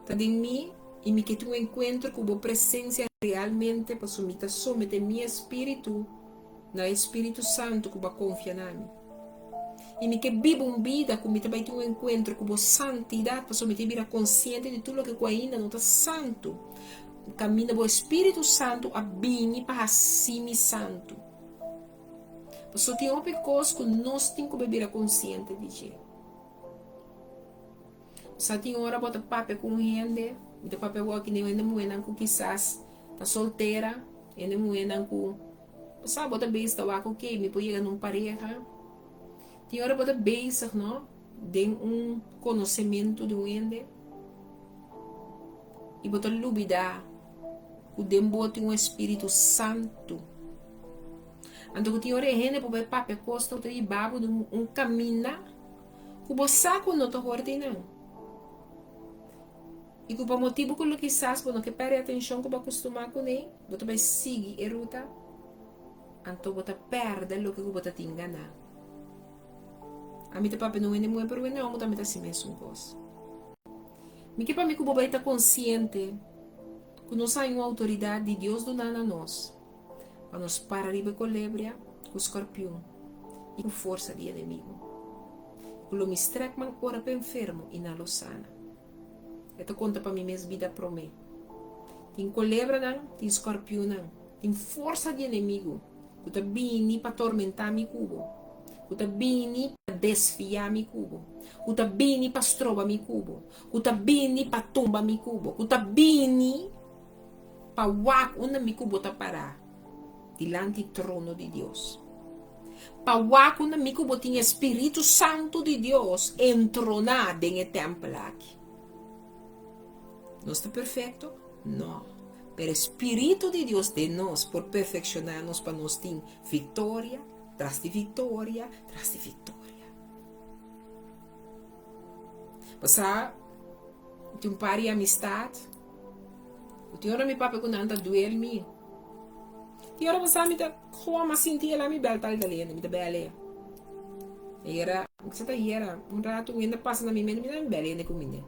está em mim e me que tu encontro com a presença realmente para someter meu espírito na Espírito Santo que confia na mim. E me que viva uma vida com me também tu encontro com a santidade para someter vida consciente de tudo que ainda não está santo. Caminha o Espírito Santo a bem para si santo. Só tem uma coisa que nós temos que beber consciente de Jesus. Só tem hora bota papel com gente, bota papel que nem ainda moeda com quizás tá solteira, ainda moeda com, sabe bota besta lá com que me pode chegar num pareja. Tem hora bota besta, não? De conhecimento de um gente e bota lubida, o dembo tem Espírito Santo. Então, tem hora gente para ver papel costa de babo de caminho que o saco não está ordenando. E que o motivo que ele quizás quando que perde atenção que vai acostumar com ele, você vai seguir a ruta, então você perde o que você tem enganar. A mim papel não é muito, mas não, mas também assim mesmo coisa. Me que para mim que você está consciente que nós temos uma autoridade de Deus do nada a nós. Para nos parar de colebra, com o escorpião e com força de inimigo. O me estrecman ora para enfermo e na lo sana. Ito conta para mim mesma vida para mim. Tem colebra não, tem escorpião não, tem força de inimigo. Que está bem para atormentar meu cubo. Que está bem para desfiar meu cubo. Que está bem para estrobar meu cubo. Que está bem para tumbar meu cubo. Que está bem para wak onde meu cubo está parar. Dilante do trono de Deus. Para quando amigo botinha Espírito Santo de Deus entronado em templo aqui. Não está perfeito? Não. Pero Espírito de Deus de nós por perfeccionar-nos para nós ter vitória, tras de vitória, tras de vitória. Passar de par de amistade. O senhor me papai quando anda doer-me. E ora você me dá como assim tinha lá me bel tal galera me dá bela e era você tá era rato ainda passa na minha mente me dá bela ainda comida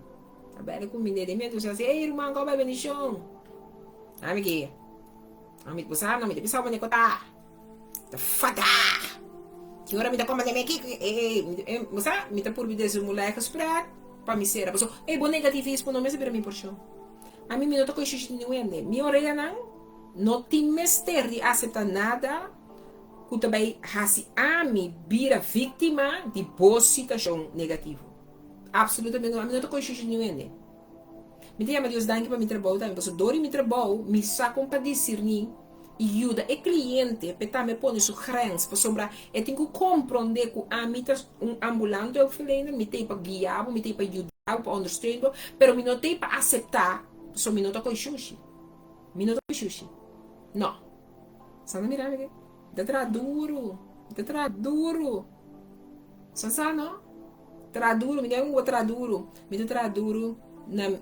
a bela comida de mim você ei irmão qual vai venir chão amiga amigo você não me dá pensar onde tá fada que ora me dá como de mim aqui você me dá por vida esse moleque esperar para me ser a pessoa ei bom negativismo não me se mim por chão a mim me não tô com xixi nenhum me orelha não tem mestre de aceitar nada que também assim a mim vira vítima de boa situação negativa. Absolutamente não. A mim não estou com isso nenhum. Me tem a Deus danke para me trabalhar também. Porque dori me trabalho, me sacam para discernir e ajuda o cliente para me pôr sua crença para sobrar. Eu tenho que compreender que a mim ambulante eu falei, me tem para guiar, me tem para ajudar, para understand, pero me não tem para aceitar. Só me não estou com isso. Me não estou com isso. Não. Sana mirar aqui. Tá duro. Sasa não? Tra duro, me dá tra duro. Me tra duro na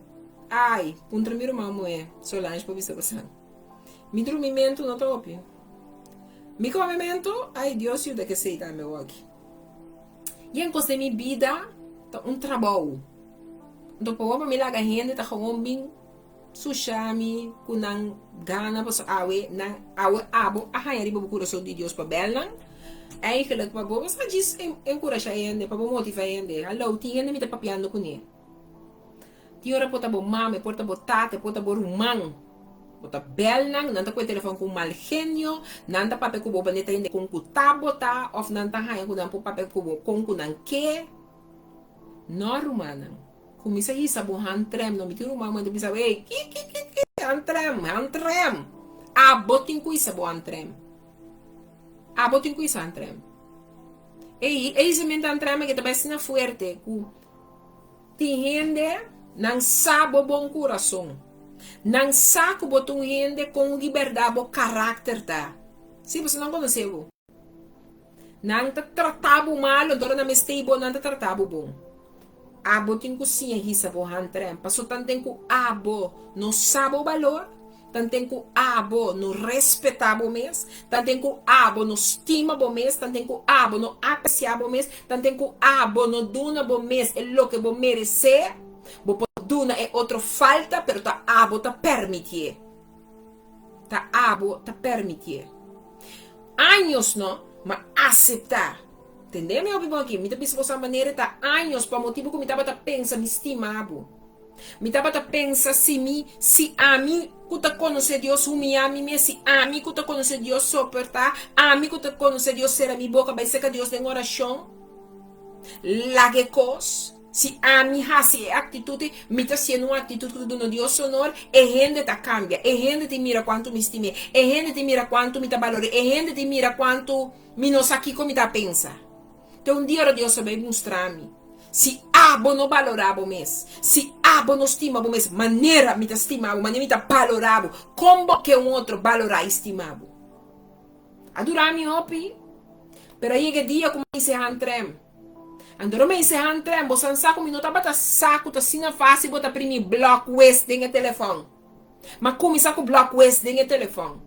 ai, contra meu irmão é Solange para ver se me dormimento no top. Me comimento, ai Deus ajuda que sei tá meu aqui. E em costa minha vida, tá trabalho. Então, para me lagar renda, tá com bem sushami kunang gana pa sa awe na awe abo ahayari ba coração de Deus para belang ay kalag pa bo mas jis encourage ayende pa motiva ayende hello tinha nem me tá papiando com ele tiora pota bo mame porta bo tate porta bo rumang pota belang nanta ko telefone com mal genio nanta pape ko bo baneta inde com kutabota of nanta haya ko nan po pape ko bo com kunang ke no rumanang Kumisa isa bo hantrem no mitiru mama do bisa ei ki hantrem. Abotin ku isa bo hantrem. Abotin ku isa hantrem. Ei semente hantrem que também sina fuerte ku ti rende nang sabo bom coração. Nang saco botum rende com liberdade bo caráter tá. Se você não conheceu, não te tratava mal, agora não me estei bom, não te tratava bom. Abo tem que sim, risa bo hantrem, passou tanto tempo abo não sabe o valor, tanto tempo abo não respeitava o mês, tanto tempo abo não estima o mês, tanto tempo abo não apreciava o mês, tanto tempo abo não duna o mês, é lo que bo merece, bo duna é outra falta, pero ta abo ta permitir, ta abo ta permitir. Anos, não? Mas aceitar. Entendeu, meu povo aqui? Me pensa dessa maneira, tá? Anos, para motivo que me tava pensa, me estimava. Me tava pensa se a mim, que tá conhecer Deus, humilhar me, se a mim, que tá conhecer Deus, suportar, a mim, que tá conhecer Deus, ser a minha boca, vai ser que Deus tem oração. Lague cos. Se a mim, assim, atitude, me tá sendo uma atitude que do Deus sonor, e gente tá cambia, e gente te mira quanto me estime, e gente te mira quanto me tá valore, e gente te mira quanto me não sabe como me tá pensa. Então, um dia Deus vai mostrar-me, se abo não valorava o mês, se abo não estimava o mês, maneira me tá estimava, maneira me tá valorava, como que um outro valorar e estimava. Adorar-me, opi, pero aí que dia como se hantrem. Andoro me se hantrem, você não sabe como não tá bata saco, tá assim na face, bota primi block west dentro do telefone. Mas como saco block west dentro do telefone?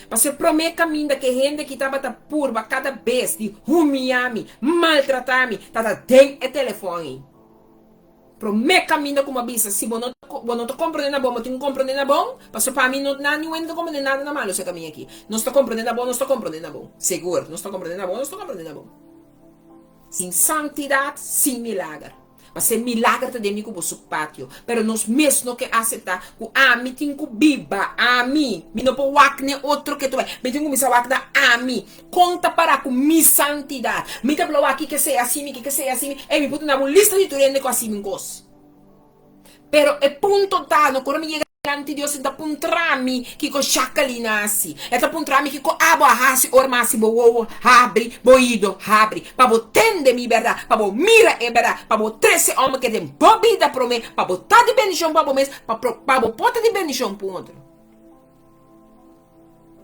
Para se prometer caminho que gente que tá bata purba cada vez de humilhar-me, maltratar-me, tá dentro do telefone. Prometer caminho como avisa, se você não tá compreendendo bom, mas tem que compreender bom, para mim não tá compreendendo nada na malo esse caminho aqui. Não está compreendendo bom, não está compreendendo bom. Seguro, não está compreendendo bom, não está compreendendo bom. Sem santidade, sem milagre. Mas se milagre te demi como su pátio. Pero nós mesmo que aceitar que a mim tem que biba, a mim, me não pode wakne outro que tu é. Me tem que me wakne a mim. Conta para com mi santidade. Me te falou aqui que seja assim, que seja assim. E me pode na lista de turende com assim me cos. Pero é ponto tá, no quando me chega ante Deus está puntrami que co chacalina assim. Está puntrami que co abo ahasi ormasi bo wo abre boido abre. Pa bo tende mi verdade, pa bo mira é verdade, pa bo 13 homem que tem bobida pro me, pa botar de bendição pa bo mes, pa bo pota de bendição pro outro.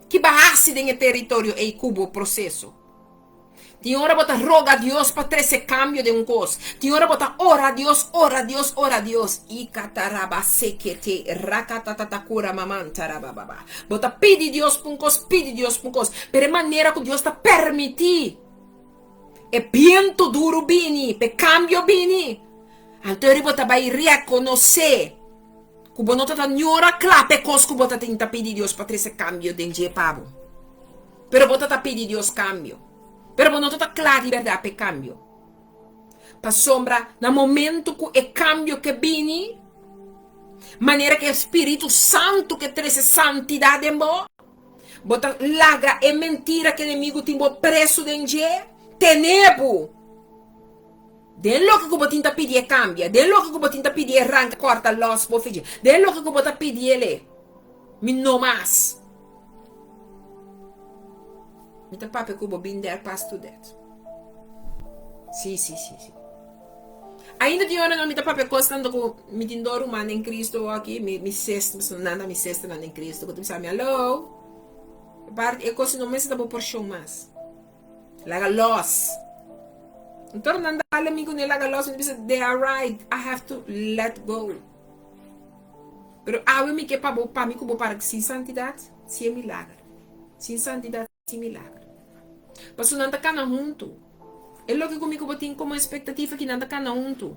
Que bahasi dentro território é cubo processo. Tem hora bota roga a Deus para ter esse cambio de coisa. Tem hora bota ora a Deus, ora a Deus, ora a Deus. E cataraba sequete, rakatatakura mamantarababa. Bota pede Deus por pede Deus por coisa. Per maneira que Deus está permitir. E viento duro bini, pe cambio bini. Então bota vai reconhecer. Que bota tá nhora clape cos que bota tenta pedir Deus para ter esse cambio de pavo. Pero bota tá pedir Deus cambio. Pero não está claro de verdade para cambio. Para sombra, no momento que é cambio que vem, maneira que o Espírito Santo que traz santidade em você, bota laga é mentira que o inimigo tem preso dentro, tenebo. Dello que você tenta pedir cambia, dello que você tenta pedir arranca, corta los, bofedia, dello que você pedir ele, me não mais. Então, papo que eu vou binder past to that. Sim. Ainda de hora não me dá papo costando com me tindor humano em Cristo aqui, me sexta, nada me sexta nada em Cristo. Quando me sabe, hello, parte eu costo não me está por show mais. Laga loss. Então não dá amigo nem laga loss, me diz they are right, I have to let go. Pero me que para mim como para que sem santidade, sem milagre, sem santidade, sem milagre. Mas não está cana junto. É lo que comigo eu tenho como expectativa que não está cana junto.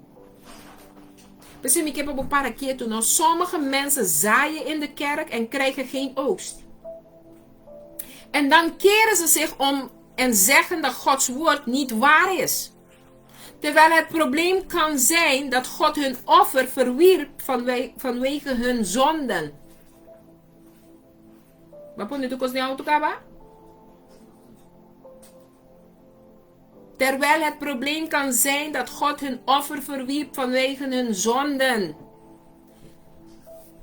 Mas me que para quieto, não. Sommige mensen zaaien in de kerk en krijgen geen oogst. En dan keren ze zich om en zeggen dat Gods woord niet waar is. Terwijl het probleem kan zijn dat God hun offer verwierp vanwege hun zonden. Wat pun itu kos de auto kaba? Terwijl het probleem kan zijn dat God hun offer verwierp vanwege hun zonden.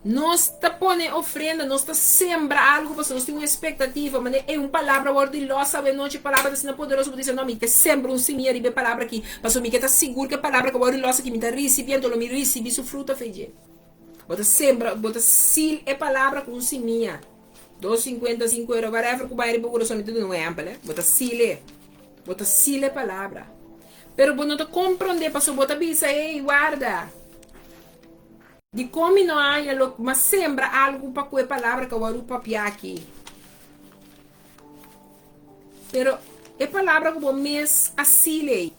Nós te pone ofrenda, nós te sembra algo, nós temos uma expectativa, mas é uma palavra ordilosa, é não palavra assim poderosa, você diz, não, me que sembra um semear e palavra aqui, mas me que tá seguro que a palavra que ordilosa que me tá recebendo, me recebi su fruto feijão. Bota sembra, bota sil é palavra com semear. 2,50, 5 euros, whatever, que vai para o coração, não é ampla, bota sil é palavra. Pero você não te compreende, passou, bota bisa, ei, guarda. De como não há, mas sembra algo para com a palavra que eu vou papiar aqui. Pero a palavra que eu mês asile.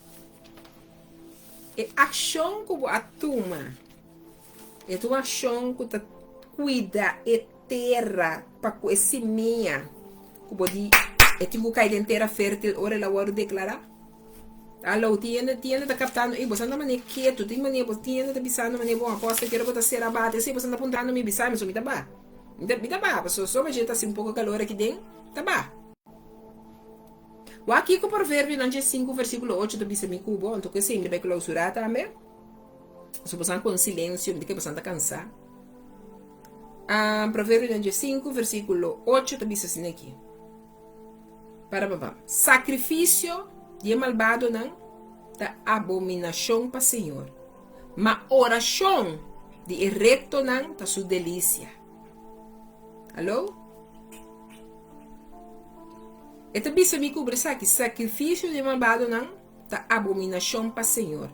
É ação que eu atuma. É tua ação que tu cuida e terra para com esse minha. Que eu digo, é tipo cair inteira fértil, ora ela vai declarar. Alô, tienda tá captando, e você anda mané quieto, tem mané, você tienda tá bisando mané bom, aposta quero botar ser abate, se você anda apontando me bisar, mas me tá ba. Me tá ba, pessoal, só a gente tá assim um pouco calor aqui dentro, tá ba. O aqui com o provérbio não 5 versículo 8 do bisa me cubo, então que sempre vai clausurar também. Se você com silêncio, de que você anda cansado. Provérbio não 5 versículo 8 do bisa assim aqui. Para babá. Sacrifício de malvado não da abominação para o Senhor, mas oração de recto não da sua delícia. Alô? Esta bisa me cobre aqui, sacrifício de malvado não da abominação para o Senhor,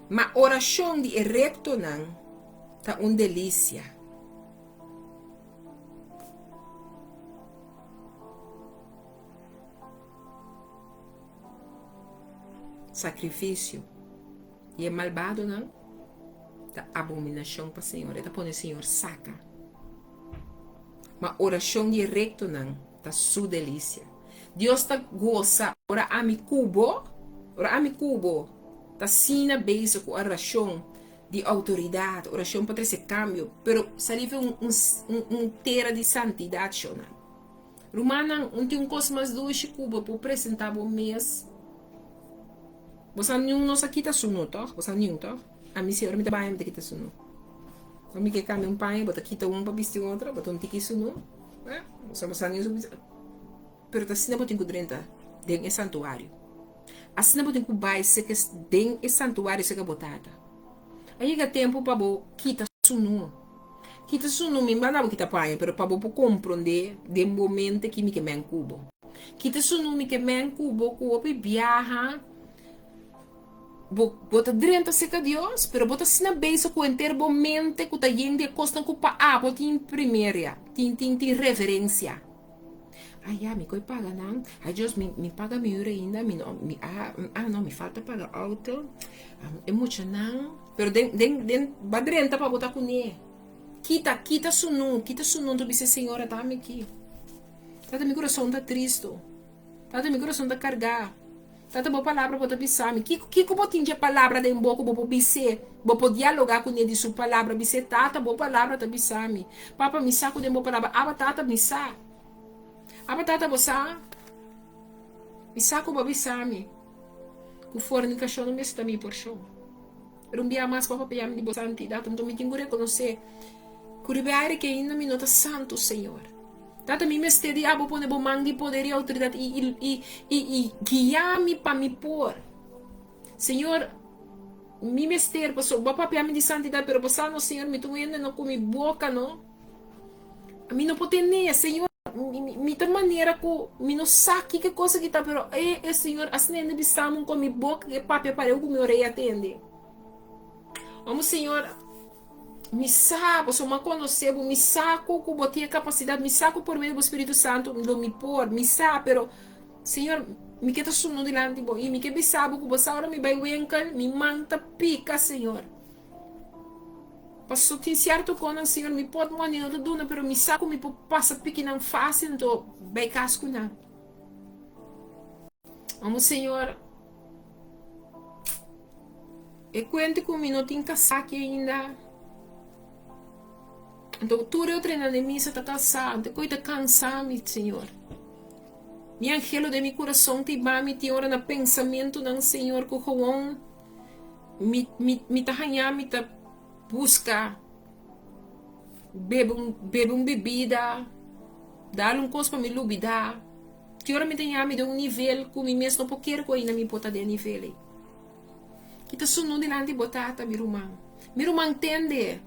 mas oração de recto não da delícia. Sacrifício e é malvado não da abominação para o Senhor, está põe o Senhor saca, mas oração de recto não da sua delícia. Deus está goza ora ami cubo tá sina beijo com oração de autoridade, oração para esse cambio, pero saliva terra de santidade não. Romana tem um coisa mais doce cubo para apresentar o mês. Você não nos aqui tá suno, tá? Você não tá? A minha senhora me dá bem aqui tá suno. A minha que cambia pai, bota aqui tá para vestir outra, bota tiki suno. Você não. Pero tá sina botin com 30 dentro do santuário. Assim não botin com base que dentro do santuário se que botada. Aí chega tempo para bo kita suno. Kita suno me manda kita pai, pero para bo compreender de momento que me que men cubo. Kita suno me que men cubo com o viaja. Bota drenta seca Deus, pero bota sina beijo com inteiro mente que tá indo a costa com pa bota em primeira, tem reverência. Ai, me coi paga não? Ai, Deus me paga melhor ainda, não me falta pagar alto. É muito não, pero ba drenta para botar com ele. Quita sunu tu disse senhora tá me aqui. Tá meu coração tá triste. Tá meu coração tá carregado. Tata boa palavra para bisami. Que como tinha palavra de boca boa bise, boa dialogar com ele de sua palavra bise tata boa palavra tá bisami. Papa me saco de boa palavra. Aba tata me sa. Aba tata bosa. Me saco boa bisami. O fornicação não me está me por show. Rumbia mais papa piam de boa santidade. Então me tinha que reconhecer. Curibeare que ainda me nota santo Senhor. Tata mi mesteri abo pone bo mangi poder e autoridade e guiar-me para me pôr. Senhor, mi mester, passo, bo papi ami di santidade, pero passando, Senhor, me tuendo no com mi boca, não? A mim não pode nem, Senhor, me tem maneira que me não sabe que coisa que tá, pero Senhor, assim ainda bisamo com mi boca, que papi apareu com mi orelha atende. Vamos, Senhor, me saco, sou uma conhecebo, me saco com botinha capacidade, me saco por meio do Espírito Santo, me pôr, me saco, pero Senhor, me queda suno delante de e me queda sabo que você agora me vai wenkel, me manta pica, Senhor. Passo tem certo com Senhor, me pode maneira de duna, pero me saco me passa pequena fácil, então vai casco não. Vamos, Senhor. E quanto com me não tem casaque ainda. Então, tudo eu treinando em missa está cansado, coisa cansado, Senhor. Mi angelo de mi coração te mami te ora na pensamento ng Senhor ko kawon mi tahanya mi ta busca bebe bebida dar coisa para me lubida que ora me tenha me de nível que mi mesmo não quero que ainda me bota de nível que tá sono delante botata mi rumang tende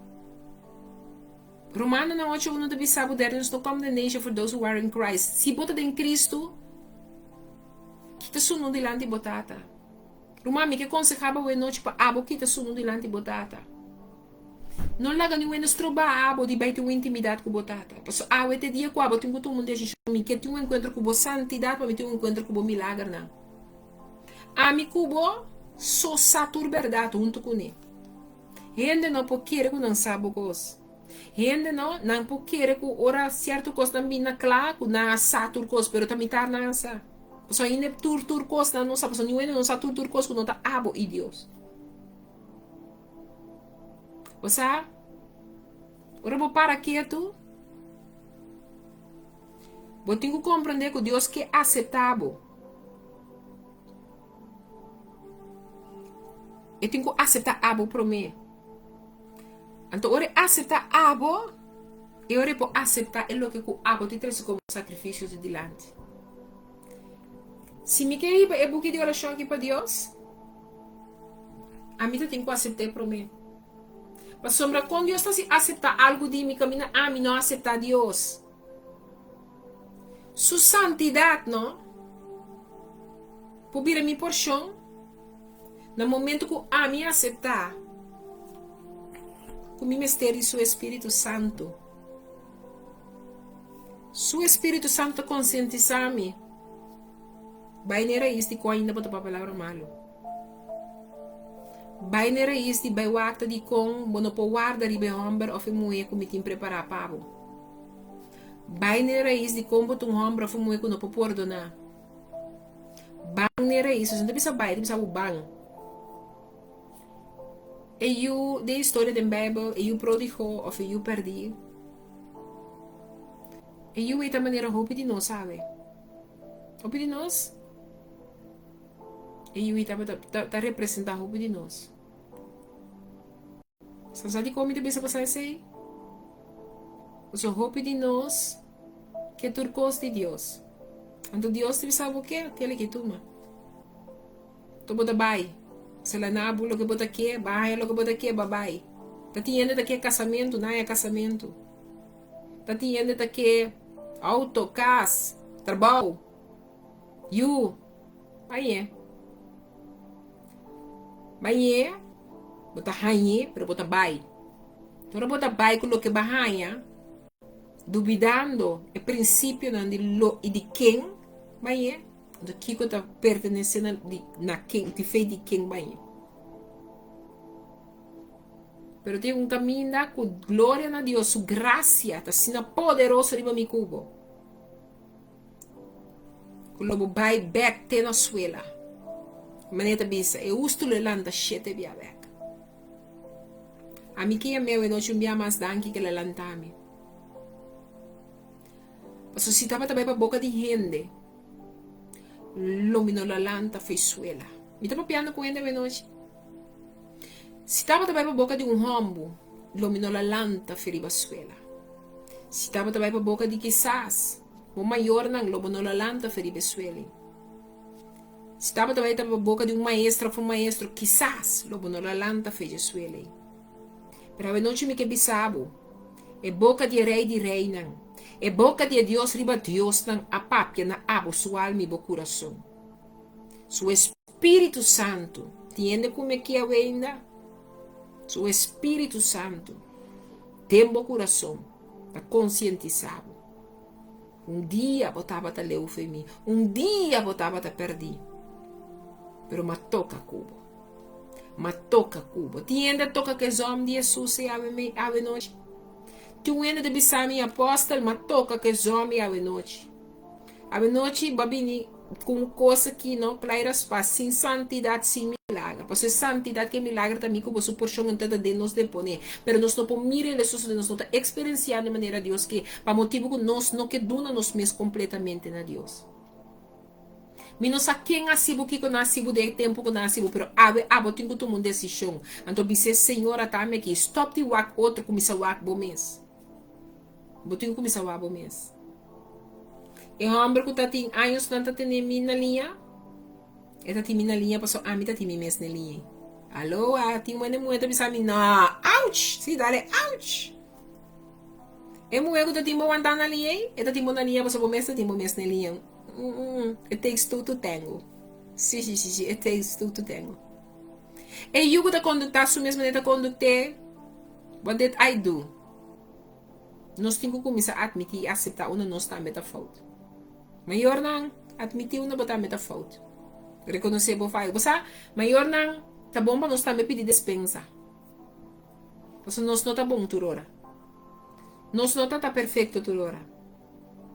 Romano na 8:1 de sabe there is no condemnation for those who are in Christ. Se bota em Cristo, kita suno dilante botata. Rumami que aconsejava o noite para abo kita suno dilante botata. Não laga ni wenos troba abo di baita uma intimidade com botata. Passo awe te dia com abo tinha todo mundo deixa mim que tinha um encontro com bo santidade para ter um encontro com bo milagre não. Ami kubo so satur verdade junto com ele. Gente não pode querer que não sabe coisa. Gente não pode querer que ora certo coisa também na claro na satur coisa, pero também tá nasa. Só ainda tur coisa não sabe, só ninguém não sabe tur coisa não tá abo e Deus. Você ora vou para quieto. Vou ter que compreender que Deus quer aceitável. Eu tenho que aceitar abo para mim. Então, ora aceitar abo, eu ora vou aceitar o que o abo te traz como sacrifício de dilante. Se me quer ir para o de oração aqui para Deus, a mim tem que aceitar para mim. Mas sombra quando Deus está se aceitar algo de mim, caminha a mim não aceitar Deus. Sua santidade, não? Por vir a minha porção, no momento que a mim aceitar, com o mistério do Espírito Santo. Su Espírito Santo conscientiza-me. Vai nera isti ko ainda botar para palavra malo. Vai nera isti vai wakta di kong bono po guarda ribe homber of muye kumitin prepara pabo. Vai nera isti kong botung homber of muye kuno po pordona. Bang nera isti, não bisa vai, bisa bang. E eu de história da Bíblia, e eu prodigou of eu perdi. E eu esta maneira hope de nós, sabe? Hope de nós. E eu está representando hope de nós. Você sabe como de bisa passar assim? O hope de nós que é turcos de Deus. Então Deus te sabe o que? Aquele que toma. Tu bota bai. Se la nabu lo que bota aqui, bai lo que bota aqui, babai. Tá tinha daqui casamento, não é casamento. Tá tinha daqui auto, casa, trabalho. You. Aí é. Banhe, bota hanhe, pero bota bai. Então bota bai com o que bahanha, duvidando o princípio de quem banhe, do que está pertencendo na quem, de fé de quem banhe. Pero tem caminho com glória a Deus, sua graça, está sendo poderoso riba mi cubo. O lobo bai back te na suela. Maneta bisa, e usto le lanta shete via back. A mi que é meu e não chumbia mais danke que le lantami. Passo se tava também para boca de gente. Lomino la lanta fez suela. Me tava piando com ele noite. Se tava também para boca de rombo, lomino la lanta feriba suela. Se tava também para boca de quizás, o maior não lomino la lanta feriba suela. Se tava também para boca de maestro, foi maestro, quizás lomino la lanta fez suela. Pero a noite me que bisabo, é boca de rei não. É boca de Deus riba Deus não a papia na abo sua alma e bo coração. Su Espírito Santo, entende como é que é ainda? Su Espírito Santo tem bo coração, está conscientizado. Dia botava ta leu femi, dia botava ta perdi. Pero ma toca cubo. Ma toca cubo. Entende toca que zom de Jesus e ave noite. Tu ainda de bisami apóstolo, mas toca que zome a noite. A noite, babini, com coisa que não claras para sem santidade, sem milagre. Porque santidade que milagre também como sua porção inteira de nós deponer. Mas nós não podemos mirar isso, nós não estamos experienciando de maneira Deus que, para motivo que nós não que dona nós mesmos completamente na Deus. Mi não sa quem asibo que com asibo de tempo com asibo, pero abo tenho que tomar uma decisão. Então bise senhora tá me aqui, stop de wak outro começa wak bom mês. Botinho começa wak bom mês. E um homem que tá tem anos não tá tendo mim na linha. Eta ti na linha passou a mim tá ti mês na linha. Alô, ti uma moeda bisa mim não. Ouch, se dale ouch. E moeda tá ti mo andar na linha, eta ti mo na linha passou bom mês na linha. It takes two to tango. Sim, it takes two to tango. E eu que tá condutar su mesmo neta condutor. What did I do? Nós temos que começar a admitir e aceitar onde nós estamos a falta. Maior não, admitir onde estamos a falta. Reconhecer o falho. Você, maior não, tá bom para nós também pedir dispensa. Porque nós não tá bom toda hora. Nós não tá perfeito toda hora.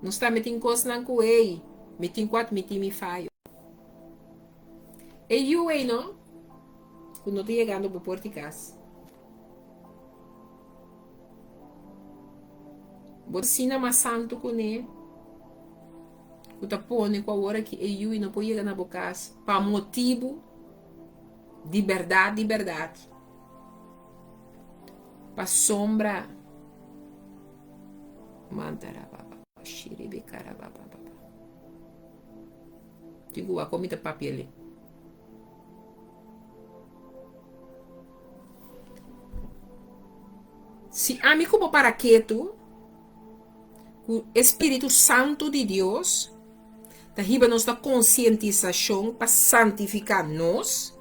Nós estamos metendo coisas na coei. Metin quatro, metin mi falho. E eu aí, não? Quando eu tô chegando para Porto de Casa. Você não é santo com ele. Você põe com a hora que eu não pode chegar na boca para motivo de verdade, para sombra. Mantarababa, xiribicarababa. Digo, a comida papel. Se a mim como para quieto, o Espírito Santo de Deus, da riba nossa conscientização para santificar nós,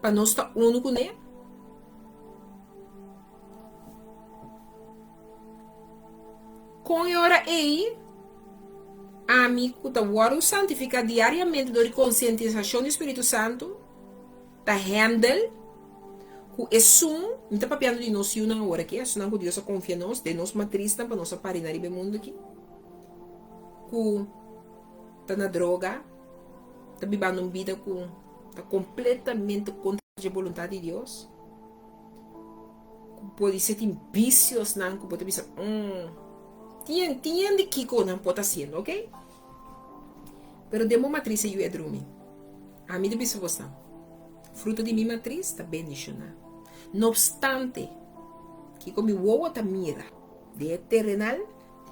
para nós estar uno com ele. Com a hora aí, a mim que está santificar diariamente da conscientização do Espírito Santo, da handle, que é sum, não está papiando de nós uma hora que é, senão que Deus confia em nós, de nós matriz, para nós parinar no mundo aqui. Que está na droga, está vivendo uma vida que está completamente contra a vontade de Deus. Que pode ser tem vícios, não, que pode pensar, tinha de que não pode fazer, ok? Pero de minha matriz eu é dormir. A mim de pensar você. Fruto de minha matriz está bendicionado. No obstante, que como eu outra mira de terrenal,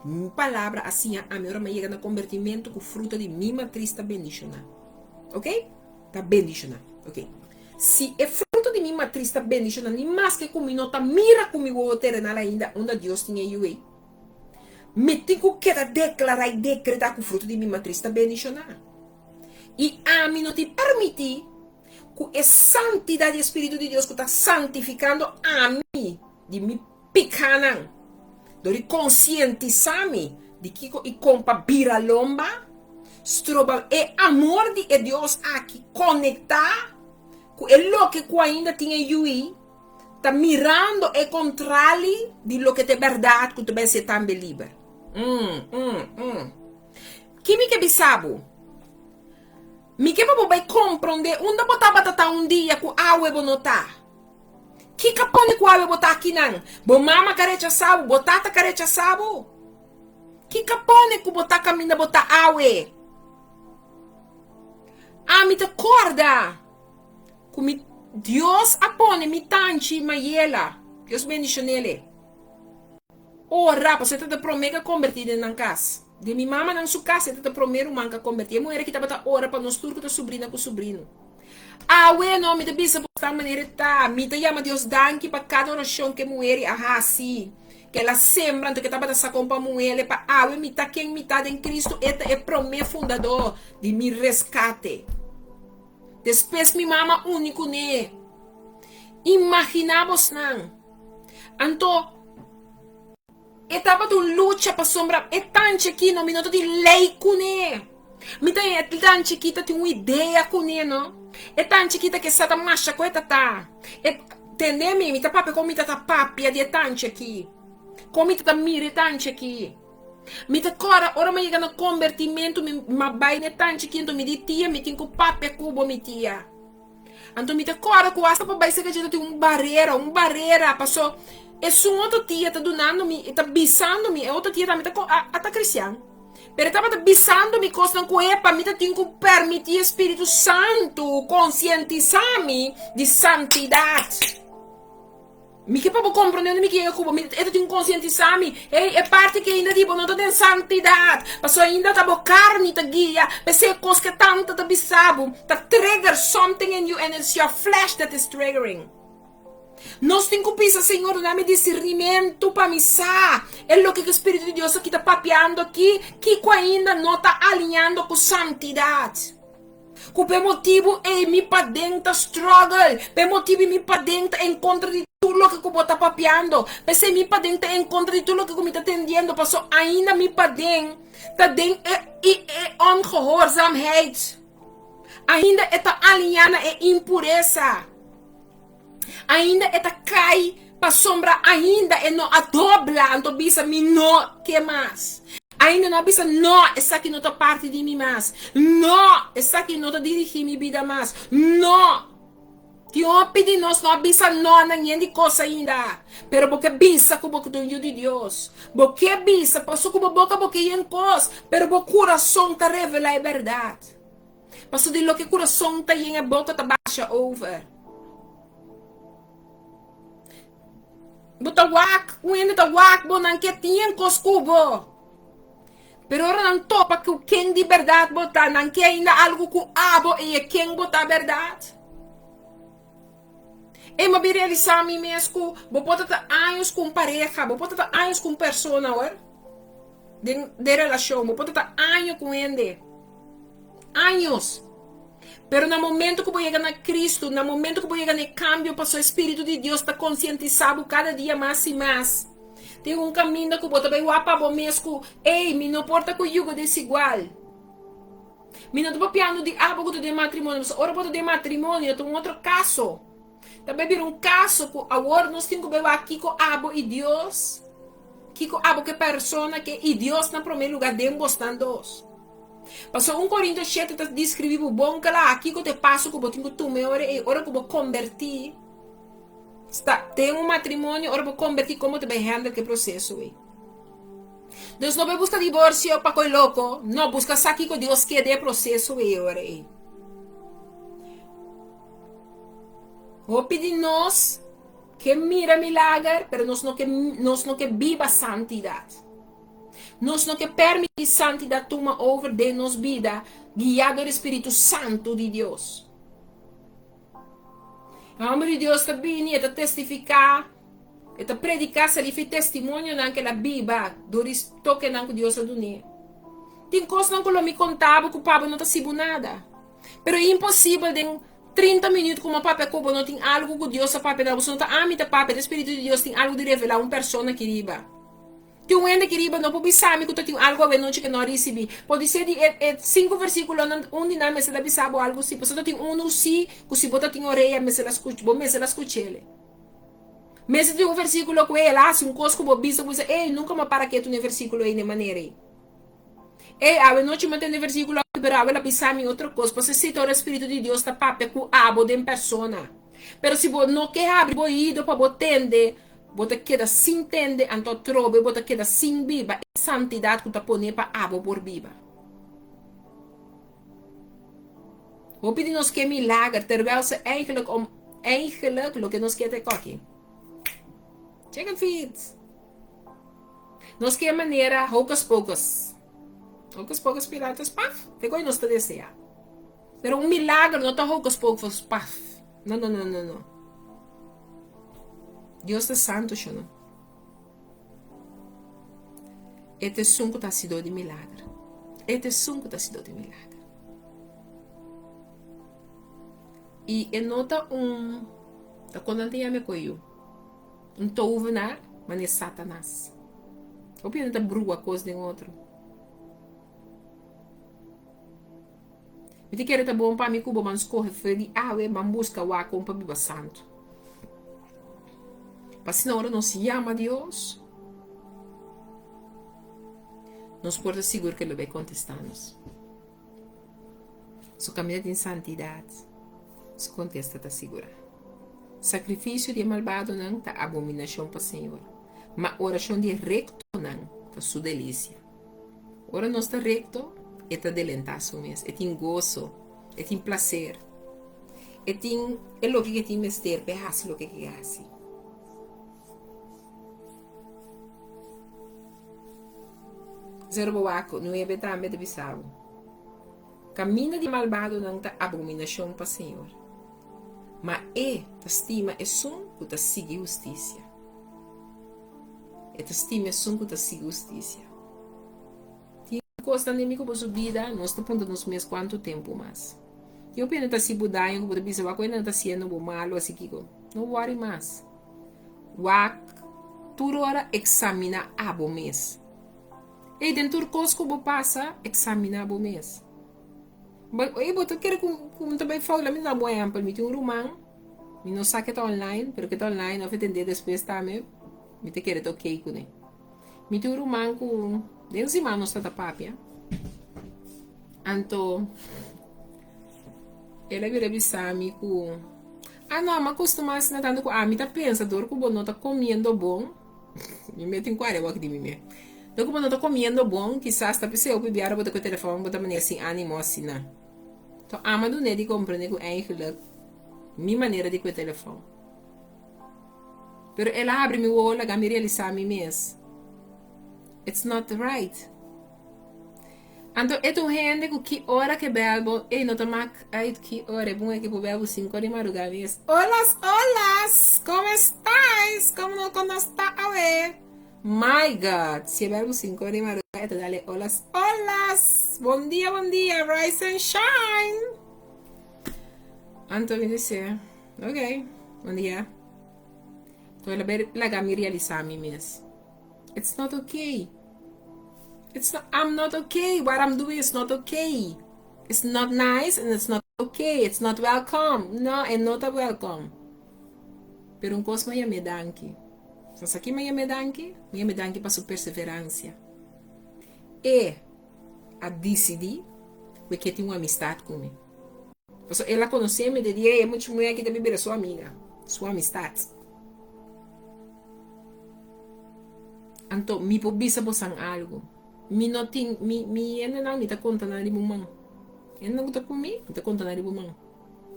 minha palavra assim a minha hora me chega no convertimento com fruto de minha matriz está bendicionado. Ok? Está bendicionado. Ok? Se é fruto de minha matriz está bendicionado, nem mais que como não está mira comigo o terrenal ainda, onde Deus tinha eu aí. Me tenho que declarar e decretar que o fruto de minha matriz está bendicionado. E a mim não te permitir que a santidade do Espírito de Deus que está santificando a mim, de me picar, de conscientizar-me de que e compa bira lomba, stroba é amor de Deus aqui conectar com o que ainda tinha eu está mirando e contrário de lo que é verdade que tu vai ser também livre. Que me que bisabo? Me que vai compreender onde botar batata dia com água bonotar. Que capone com água botar aqui não? Bo mama carecha sabo, botata carecha sabo. Que capone com botar caminho botar água? Me te acorda. Como Deus apone me tanchi maiela. Deus bendicione ele. Ora, você está promega convertida na casa. De minha mama na sua casa, você está promega manca convertida. Mulher que estava ora para nós turco da sobrinha com o sobrinho. Ué, não, me bisa postar maneira tá. Me te chama Deus danke para cada oração que mulher assim. Que ela sembra, que estava da sacão para mulher para ué, me tá quem me tá em Cristo, esta é promessa fundador de me rescate. Depois minha mama único né. Imaginamos não. Então estava do luta para sombra é tão chiquito no minuto de lei com ele. Me tem é tão chiquita tem uma ideia com ele não. É tão chiquita que essa marcha coita tá. Entendeu me tá papi como tá papi é tão chiquito. Como tá mira tão chiquito. Me tá ora me chega no convertimento me vai né tão chiquito me ditia me tem com papi cubo me tia. Então me tá ora com essa para vai ser que já tem uma barreira passou. É só outra tia tá donando-me, tá bisando-me, é outra tia também tá cristã. Pero estava bisando me costa com epa, me tenho que permitir Espírito Santo conscientizar-me de santidade. Mi che proprio comprendendo mi che io e tu conscientizar-me é parte que ainda tipo não tem santidade, mas ainda tá bo carne tá guia, mas é coisa que tanto tá bisabo, tá trigger something in you and it's your flesh that is triggering. Nós temos que pensar, Senhor, dá-me discernimento para missar. É o que o Espírito de Deus aqui está papeando aqui, que ainda não está alinhando com santidade. Com o motivo é me para dentro struggle, o motivo é me para dentro em contra de tudo o que eu está papeando, mas é me para dentro em contra de tudo o que eu está atendendo, passou ainda me para dentro, tá dentro é ongehoorzaamheid. Ainda está alinhada é impureza. Ainda está cai para sombra, ainda é não adobla, então bisa me não que mais. Ainda não bisa não, essa aqui não está parte de mim mais. Não, essa aqui não está dirigindo minha vida mais. Não. Que eu pedi nós não bisa não na ninguém de coisa ainda. Pero porque bisa com o boca do de Deus. Porque bisa, passou com a boca porque em coisa, pero o coração está revela a verdade. Passou de lo que o coração está em a boca está baixa over. Bota wak, uende ta wak, bo nan que tinha coscubo. Pero ora não topa que o quem de verdade botar, não que ainda algo com abo e quem botar verdade. E me realizar a mim mesmo, vou botar anos com pareja, vou botar anos com pessoa, ora, de relação, vou botar anos com ele. Anos. Pero no momento que eu vou chegar a Cristo, no momento que eu vou chegar no cambio, para o Espírito de Deus está conscientizado cada dia mais e mais. Tem caminho que eu vou também para o mesmo. Ei, me não importa com o jugo desigual. Me não estou piando de abo de matrimônio, mas ora para de matrimônio, eu tenho outro caso. Também vir caso que agora nós temos que ver aqui com abo e Deus. Que com abo que persona que e Deus na primeiro lugar de gostando dos. Passou Coríntios 7 está descrevendo bom que lá aqui que eu te passo que eu tenho que tomar hora que eu vou convertir. Tem matrimônio, hora vou convertir como te vai handle que processo aí. Deus não vai buscar divórcio para coi louco, não busca aqui que Deus quer de processo aí hora aí. Vou pedir nós que mira milagre, pero nós não que viva santidade. Nós não que permite santidade toma over de nos vida, guiado pelo Espírito Santo de Deus. O homem de Deus está vindo e está testificar, está predicar, se ele fez testemunho naquela Bíblia, do toque que Deus a dunia. Tem coisas que eu me contava que o papo não está sendo nada. Mas é impossível de 30 minutos com uma papai como não tem algo que Deus a papai não está amita papai, o Espírito de Deus tem algo de revelar uma pessoa que riba. Tem ende que riba não pode saber que tem algo a ver que não recebi. Pode ser de 5 versículos onde não me se dá saber algo assim. Você tem sim, que se bota tem orelha, me se la escuta, bom me se la escuchele. Mas tem versículo que ela assim um coisa que vou bisa, você, ei, nunca me para que tu no versículo aí de maneira aí. Ei, a noite mantém no versículo, pero ela bisa me outra coisa. Você cita o Espírito de Deus tá papo com abo de persona. Pero se você não quer abrir o ido para botende bota queda sem entender, então trobe, bota queda sem viva, e santidade que está pondo para abo por viva. Vou pedir nos que milagre, terwijl ze eigenlijk lo que nos quer aqui. Check it feet. Nos que maneira, hocus pocus. Hocus pocus piratas, paf, ficou e nos te deseja. Pero milagre não está hocus pocus, paf. Não. Deus é santo, não. Este é sunco está sido de milagre. Este é sunco está sido de milagre. E nota tá quando tem me coio. Touvenar, mas é Satanás. O pino tá brua coisa de outro. Me te quer tá bom para mim cubo mas corre feli, mas busca o a com para biba santo. Mas se na hora não se ama Deus, nos pode segurar que Ele vai contestar-nos. Sua caminhada em santidade, se contesta está segura. Sacrifício de malvado não está abominação para o Senhor, mas oração de recto não está sua delícia. Ora nós está recto, e está delentaço mesmo. E tem gozo, e tem prazer. E tem, é o que tem mester, pedaço o que é assim. Zero boaco, não é betame de bisavo. Camina de malvado não tá abominação para Senhor. Mas ta estima é som que ta sigue justiça. Ta estima é som que ta sigue justiça. Tem coisa inimigo para sua vida, nós estamos ponto nos meses quanto tempo mais. Eu penso que se mudar, eu vou dizer que não está sendo bom malo, assim que não worry mais. Wak, tu hora examina a bom mês. E dentro do coisa que passa, examina a bom mês. Eu vou querer como também fala, me dá boa para mim tem romano, me não sabe que está online, pero que está online, eu vou entender depois também, me te querer ok com ele. Me tem romano com, Deus e mano está da papia. Então, ele vai revisar me com, não, mas costuma se tanto com, me tá pensador que o não tá comendo bom, me mete em quarto aqui de mim. Então, como não tá comendo bom, quizás tá pensando, eu beber, botar com o telefone, botar maneira assim, ânimo assim, né? Então, amado né de compreender que eigenlijk minha maneira de com o telefone. Pero ela abre meu olho, ela me realizar a mim mesmo. It's not right. Então, é tão gente que hora que bebo, não toma que hora é bom é que bebo 5 de madrugada mesmo. Olas, como estás? Como está a ver? My God, se bebo 5 de madrugada, te dale olas. Bom dia, rise and shine. Então, me disse, ok, bom dia. Então, ela me realizar a mim mesmo. It's not okay. I'm not okay. What I'm doing is not okay. It's not nice and it's not okay. It's not welcome. No, and not welcome. Pero coisa mais me danke. Só aqui mais me danke para sua perseverança. E a decidir porque tem uma amistade comigo. Ela conheceu me de dia é muito mulher que deve beber sua amiga, sua amistade. Então, me pobisa bosan algo. Mi não tem, ela não me tá contando nada de bom. Ela não tá comigo, me tá contando nada de bom.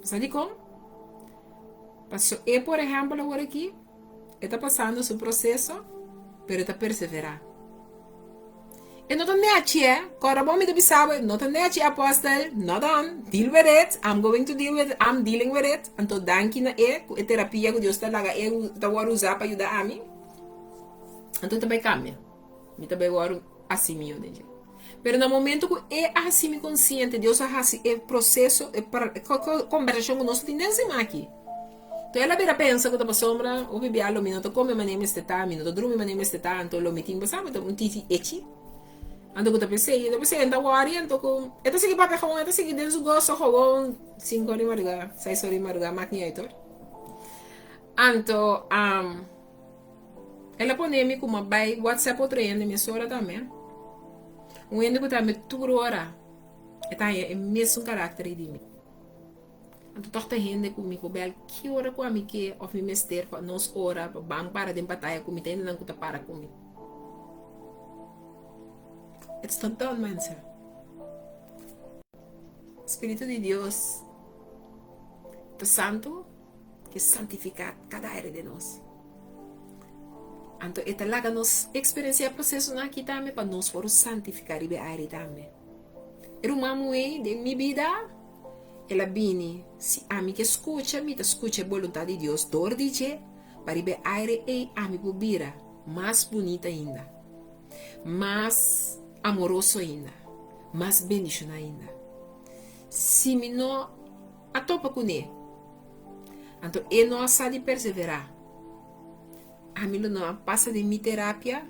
Sabe como? Passou, por exemplo, agora aqui, está passando seu processo, pero está perseverar. E não tem nada, agora bom me deve saber, não tem nada, apostel, not on, deal with it, I'm dealing with it. Então, danke na a terapia que Deus está lá, está usar para ajudar a mim. Então, também cambia. Me também agora assim meu Deus. Pero no momento que é assim me consciente, Deus assim é processo, é para conversação que nós temos aqui. Então ela vira pensa que eu tô sombra, o bebê alo minuto come manem este tá, minuto dorme manem este tá, então lo meeting sabe, então um titi echi. Ando que eu pensei, então worry, então com, então segui papai com, então segui dentro do gosto com 5 horas de madrugada, 6 horas de madrugada, máquina então. Então, ela põe-me como vai WhatsApp outra ainda, minha senhora também. Um ende que também tudo hora. É mesmo caráter de mim. Então, toda gente comigo, bel, que hora com a mim que of me mester, para nós hora, para para de batalha comigo, ainda não para comigo. It's not done, man, sir. Espírito de Deus, do Santo, que santifica cada área de nós. Então, esta laga nos experienciar processo aqui também para nós for santificar e área também. Era uma mulher de minha vida, ela vini, se a mim que escuta a vontade de Deus, dor de je, para ir área e a mim bobira, mais bonita ainda, mais amoroso ainda, mais bendição ainda. Se me não atopa com ele, então ele não sabe perseverar. A mim não passa de minha terapia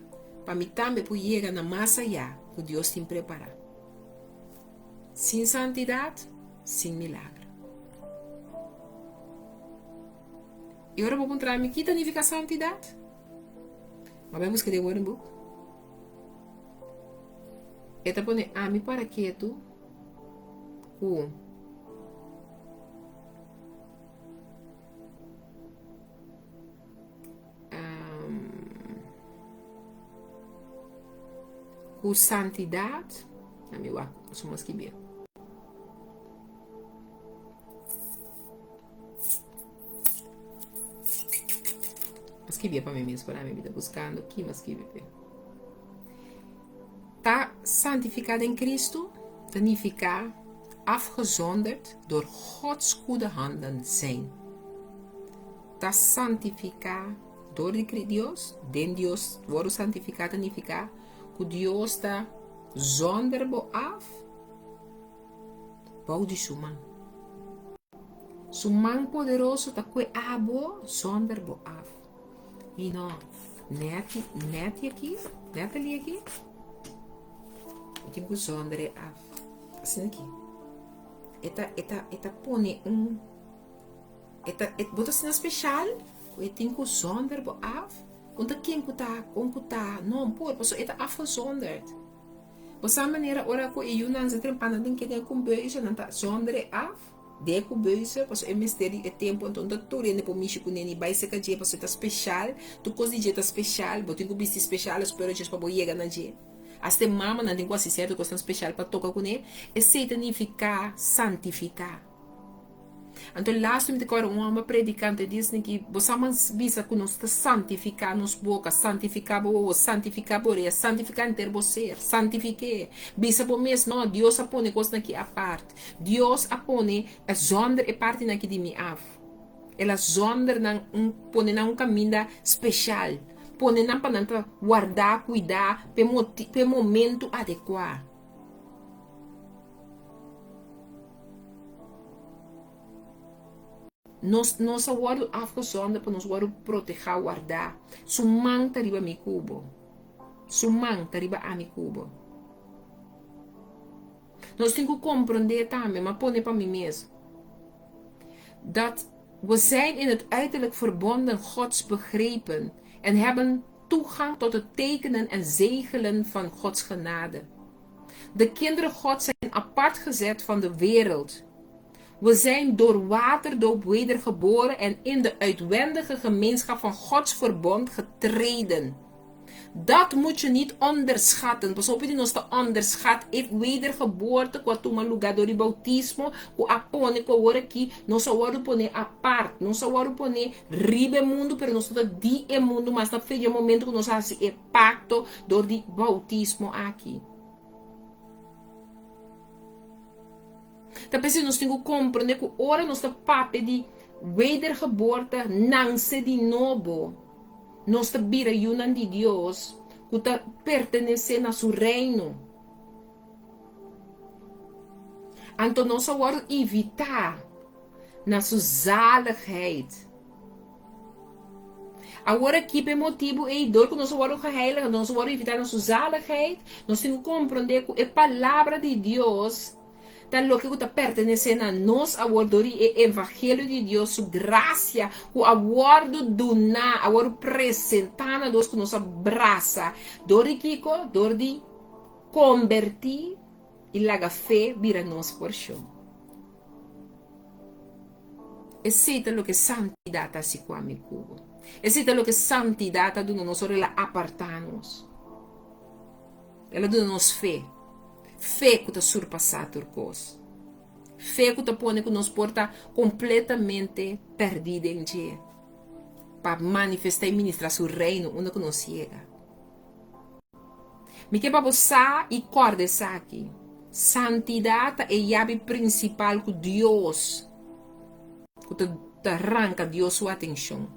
para mim também poder chegar na massa já que Deus tem preparado. Sem santidade, sem milagre. E agora vou encontrar me que significa santidade. Mas vamos buscar de word book. Eta pone a mim para quieto com com santidade. Amigo, somos que bem. Mas que bem para mim mesmo, para mim vida buscando aqui, mas que bem. Tá santificado em Cristo, significa afgezonderd door Gods goede handen zijn. Tá santificado door Deus, den Deus, worden santificado significa que Deus está zonder boaf, bouw de sumang. Sumang poderoso tá que abo zonder boaf. E não, net aqui, ali aqui. Tipo zonder af. Assim aqui. Eta pone bota assim especial. Eu tenho que zonder boaf. Quando quem tá, não pode, porque eta afgezonderd. Op essa maneira, ora que eu não sei trempando, tem que ter com beijo, não tá zonder af. De com beijo, porque é mistério, é tempo, então tá tudo indo para mim, com nele, vai ser que dia, porque tá especial, tu coisa de dia especial, botar com bicho especial, espero que para chegar na dia. Até mama não tem quase certo, coisa especial para tocar com ele, é significar santificar. Então, lá se me decora uma predicante diz que você visa que nós santificar nos boca, santificar boa, santificar boreia, santificar inteiro você, santifique. Visa por mesmo, não, Deus apone coisa aqui à parte. Deus apone a zonder e parte aqui de mim af. Ela zonder pone na caminho especial. Pone na para guardar, cuidar, para momento adequado. Nós agora afgezonderd para nós agora proteger, guardar. Sumang tariba mi cubo. Sumang tariba a mi cubo. Nós temos que compreender também, maar pone para mim mesmo. Dat we zijn in het uiterlijk verbonden Gods begrepen en hebben toegang tot het tekenen en zegelen van Gods genade. De kinderen Gods zijn apart gezet van de wereld. We zijn door waterdoop wedergeboren en in de uitwendige gemeenschap van Gods verbond getreden. Dat moet je niet onderschatten. Pas op je niet te onderschatten. Ik wedergeboorte, qua tuma lugar door die bautismo, qua apone, qua ora aqui, não só ora pone aparte, não só ora pone ribe mundo, pero não só di e mundo, mas na feia momento que nós fazemos e pacto door die bautismo aqui. Então, nós temos que compreender que ora nosso papel de wedergeboorte nasce de novo. Nós vira una de Deus que pertenece a seu reino. Então, nós agora evitar na sua zaligheid. Agora, aqui é motivo e dor que nós agora geheiligd, nós agora evitar na sua zaligheid. Nós temos que compreender que a palavra de Deus dan lo que está pertenecendo a nós, agora o evangelho de Deus, sua graça, o agora donar, agora apresentar a Deus que nos abraça, dori kiko, dori convertir e laga fé vira nós por chão. Aceita lo que santidade se com mi cubo. Aceita lo que santidade do nosso ela apartar-nos. Ela do nos fé. Fé que está surpassar por coisa. Fé que está põe que nos porta completamente perdida em dia. Para manifestar e ministrar seu reino onde que nos chega. Me que para você e corda aqui. Santidade é a chave principal que Deus que te arranca Deus sua atenção.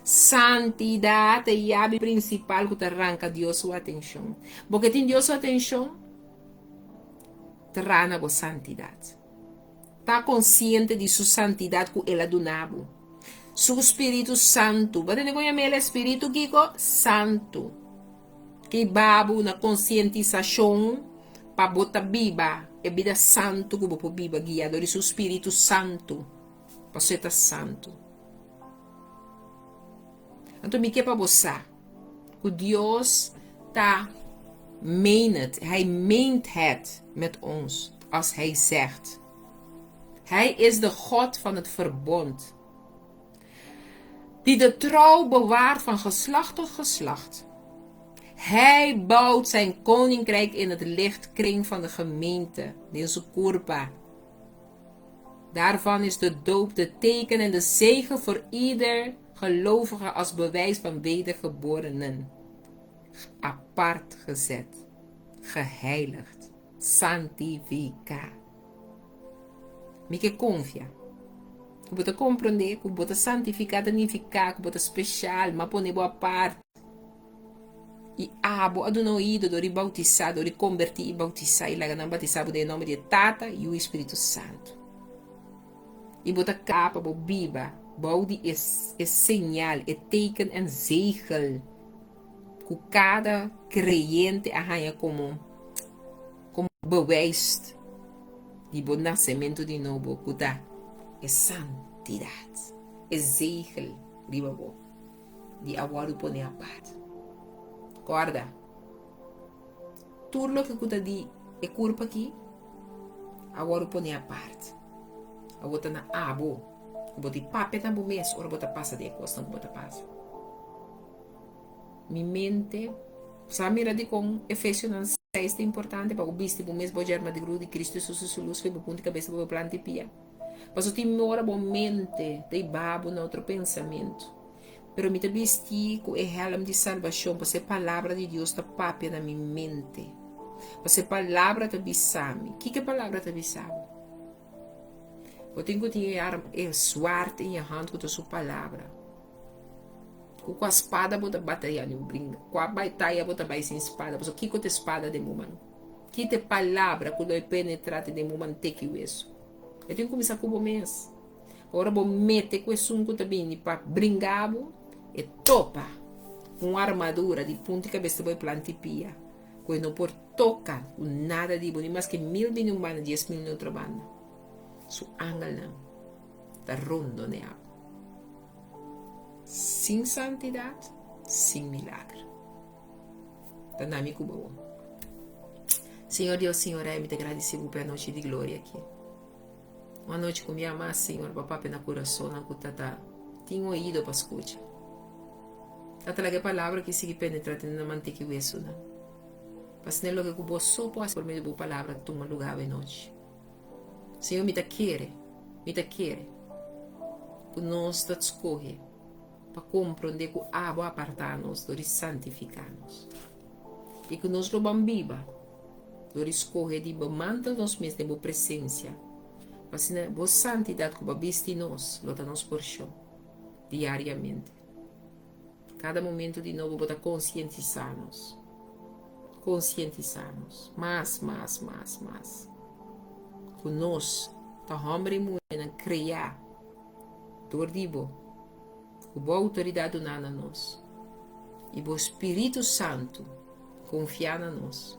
Santidade é a chave principal que te arranca Deus sua atenção. Porque tem Deus sua atenção. Trana com santidade. Está consciente de sua santidade que ela donava. Seu Espírito Santo. Você não conhece o Espírito Santo. Que babo na conscientização para botar biba. É vida santo que você biba guiado de seu Espírito Santo. Para você estar santo. Então, me que para você. Que Deus está hij meent het met ons als hij zegt. Hij is de God van het verbond, die de trouw bewaart van geslacht tot geslacht. Hij bouwt zijn koninkrijk in het lichtkring van de gemeente, deze kurpa. Daarvan is de doop de teken en de zegen voor ieder gelovige als bewijs van wedergeborenen. Apart gezet, geheiligd, santifica. Mieke confia. Je moet comprender, je moet santificar, significar, je moet special, maar poner apart. E abo adonoído do bautizado, do convertir e bautizar e lá não batizado em nome de Tata e o Espírito Santo. E bota capa, bo biba, body é señal, é teken en zegel. Que cada creyente arranha como bewijs de bo nascimento de novo, que dá é santidade, é zegel, riba bo, de agora o pone a parte. Guarda, tudo que custa de é curpa aqui, agora o pone a parte. A bota na abo, a bota pape na mês, ora bota passa de costa, não bota passa. Mi mente, sa mira de com Efésios 6 é importante para o bicho do mês bojar de grupo de Cristo Jesus sua luz foi o ponto de cabeça para o plante pia. Mas o time ora bom mente, de babo no outro pensamento. Pero me te vesti com o helm de salvação, para ser palavra de Deus ta pape na minha mente. Para ser palavra ta bisame. Que palavra ta bisame? Eu tenho que ter a sword em a hand com a sua palavra. Com a espada bota batalha no brinco. Com a batalha bota vai sem espada. Mas o que te espada de momento? Que te palavra quando é penetrate de momento te que isso? Eu tenho que começar com o mês. Agora vou meter com esse sunco também para bringabo e topa com armadura de ponta e cabeça vai plantipia. Quando não por tocar nada de bom, mais que 1000 bin humanos, 10.000 em outra banda. Su ángel não está rondo ne água. Sem santidade, sem milagre. Está na minha cuba. Senhor Deus, Senhor, me te agradecemos pela noite de glória aqui. Uma noite com minha mãe, Senhor, papai na coração, na cutata, tinha ouído para escutar. A talaga palavra que sigue penetrando na manteca e isso, né? Mas nelo que eu só posso por meio da palavra que toma lugar à noite. Senhor, me te quer, que nós te escolhe para compreender que a água apartar-nos, de santificar-nos. E que nós roubamos viva, de escolher de manter-nos mesmo em boa presença. Mas na boa santidade que viste em nós, lota-nos por chão, diariamente. Cada momento de novo, bota conscientizar-nos. Mais. Que nós, tá homem e mulher, criar, tordibo, que boa autoridade na nós. E o Espírito Santo confiar na nós.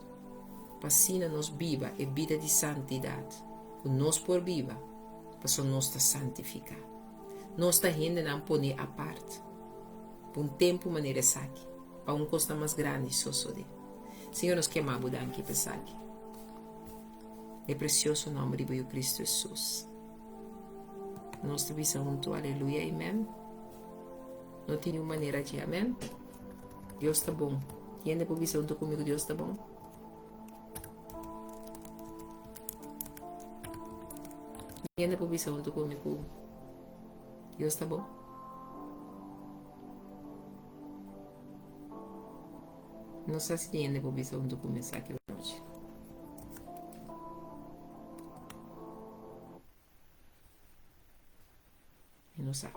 Passina nos viva e vida de santidade. Que nós por viva, para nós te santificar. Nós te rende não poner a parte. Por um tempo maneira saque. Para um costa mais grande, só de. Senhor, nos queimamos daqui para saque. É precioso nome de Cristo Jesus. Nós te visamos junto, aleluia, amém. Não tem nenhuma maneira de amém. Deus está bom. Quem é por visão junto comigo, Deus está bom. Quem é por visão junto comigo, Deus está bom. Não sei se tem por visão junto começar aqui hoje. Não sabe.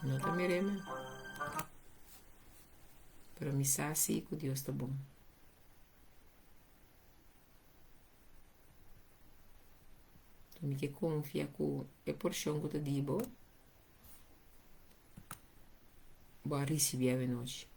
Não está mirando. Para mim, assim que Deus está bom. Então, me que confia que é por chão que eu te digo. Vou receber a noite.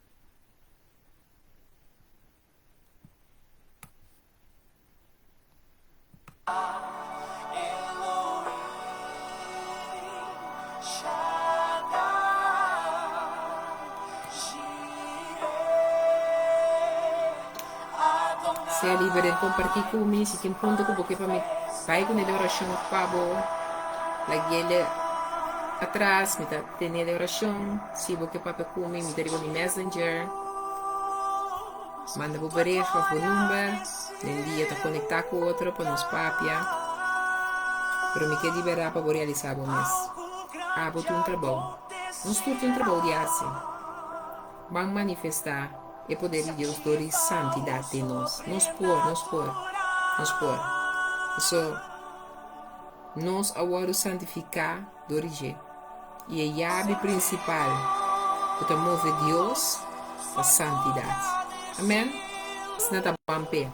Se libera de compartilhar comigo, se tem ponto que porque para mim vai com a oração para lá ele atrás, me tá tendo a oração, se você para comigo, me dá no Messenger, Manda pro pareja, pro número. Nem dia tá conectar com outro para nos papia. Pero me quer liberar para realizar o mês. Botou um trabalho. Nós tudo tem um trabalho de arte. Vamos manifestar o poder de Deus, dor e santidade de nós. Nos pôr. So, nós agora santificar do origem. E a chave principal para mover Deus a santidade. Amém? Se não está bom pé.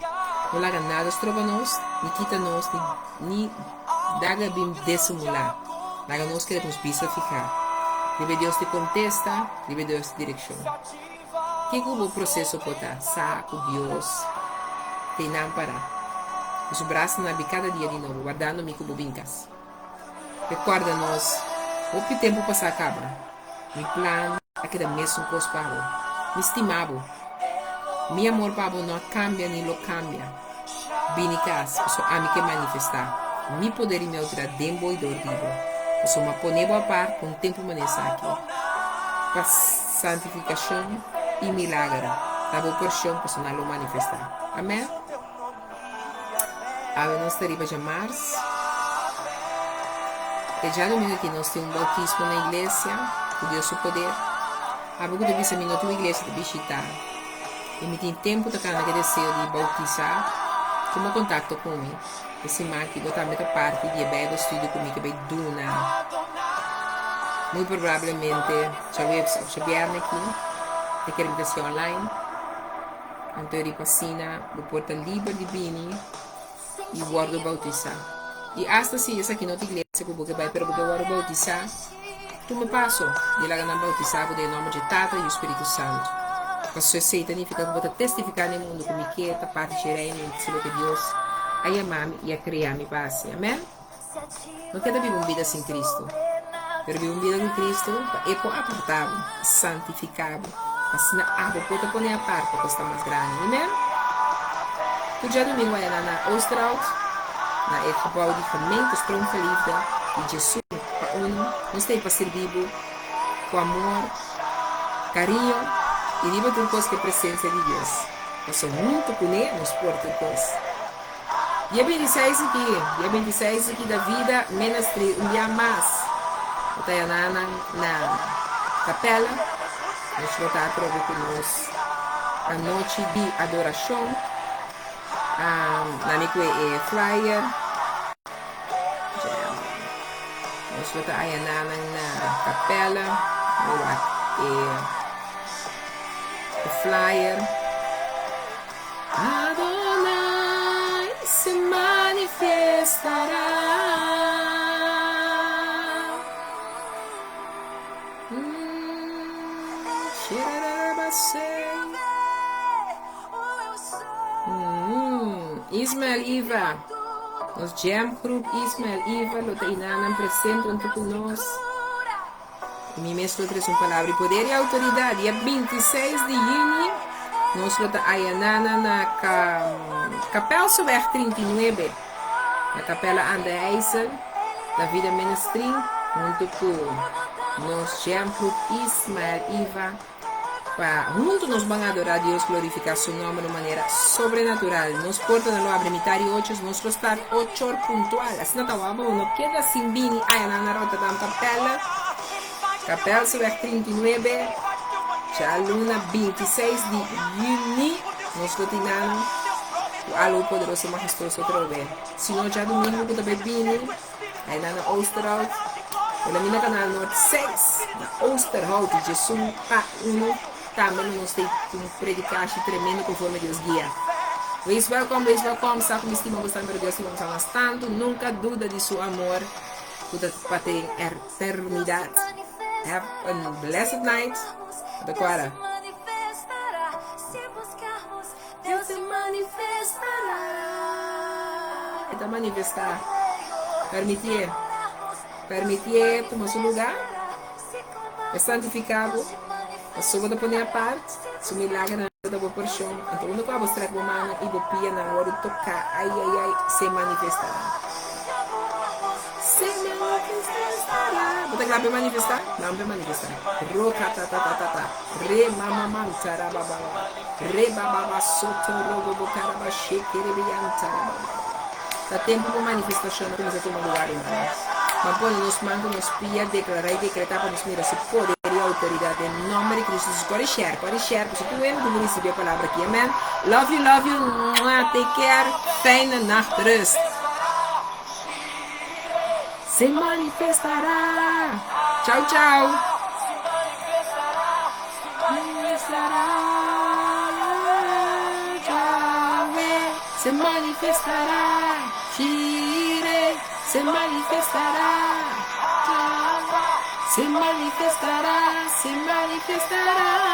Não larga nada, trova nós, nem quita nós, nem daga bim dissimular. Larga nós queremos bisa ficar. Deve Deus te contesta, deve Deus te direciona. Que o processo pode estar? Saco, Deus, tem não parar. Os braços na cada dia de novo, guardando-me como vincas. Recorda-nos, o tempo passa acaba. Meu plano é que da mesmo coisa para me estimavo. Meu amor para não cambia nem lo cambia. Binicas, só a mim que manifestar. Mi poder e meu tra dembo e dor vivo. Só me ponebo a par com o tempo manesa aqui. Para santificação e milagre. Tava por chão para não lo manifestar. Amém? Nós teremos já março. E já domingo aqui nós temos um bautismo na igreja, com Deus o poder. Porque eu disse a mim na tua igreja de visitar. E me tem tempo de agradecer de bautizar, como contato comigo. Esse marco, eu também da parte de bebe estudo comigo, que vai duna. Muito provavelmente, já viernes aqui, de que invitação online. Então eu passina, do porta livre de Bini, e guardo bautizar. E hasta se essa aqui não tem igreja, que eu vai para guardo bautizar, tu me passo, de lá ganhar bautizar, em nome de Tata e o Espírito Santo. A sua seita fica para testificar no mundo como que é, parte de reino, que Deus a amar e a criar me passe. Amém? Não quero viver uma vida sem Cristo. Quero viver uma vida com Cristo é para apartá-lo, santificá-lo. Assim, pode pôr a parte para estar mais grande. Amém? Tu já domingo aí na Osterhout, na Ecobal de Fermentos para um livre de Jesus, para nós temos para servir com amor, carinho, e digo tudo coisa que é a presença de Deus. Nós somos muito com ele, nos porta coisa. Dia 26 aqui da vida, menos um dia mais. Eu estou na capela, nós vamos estar conosco a noite de adoração, na minha flyer, nós vamos estar aí na capela, o flyer. Adonai se manifestará. Ismael Iva, nos Jam Group Ismael Iva, lo treinam presente junto com nós. Mi mestre traz uma palavra de poder e autoridade. Dia 26 de junho, nós vamos ayanana na Capela Sober 39, na Capela André Eisel, da Vida Ministry, junto com nós Jam Group Ismael Iva. Juntos nós vamos adorar a Deus, glorificar seu nome de maneira sobrenatural. Nós portas não abre metade 8, nós vamos estar 8 horas pontual. Assim não está bom, não queda assim bem, ayanana rota da capela. Capela Sober 39, já luna 26 de junho, nós continuamos o algo poderoso majestoso outra vez. Se não, já domingo, que também vim, aí na Osterhout, na minha canal Norte 6, na Osterhout, Jesus A1, também nós temos um predicast tremendo conforme Deus guia. Please welcome, sabe como estima bastante para Deus, estimamos bastante, nunca duda de seu amor, para ter eternidade. Have a blessed night. Agora. Deus se manifestará. Então manifestar. Permitir tomar seu lugar. É santificado. A sua da poner a parte. Seu milagre na da boa porção. Então quando eu mostrar com a mão e bopia na hora de tocar. Ai, se manifestará. Se manifestará. Bota que lá para manifestar? Não, para manifestar. Rocatatatata. Re mamamantara. Re bababa soto robo bocaraba shekere biantara. Tá tempo para manifestação que nos toma lugar, irmão. Mas pode nos manda, nos pia, declarar e decretar para nos mirar esse poder e autoridade em nome de Cristo. Pode share. Se tu é, tu receber a palavra aqui, amém? Love you. Take care. Fijne nachtrust. Se manifestará. Tchau, tchau. Se manifestará. Shire. Se manifestará. Se manifestará. Se manifestará.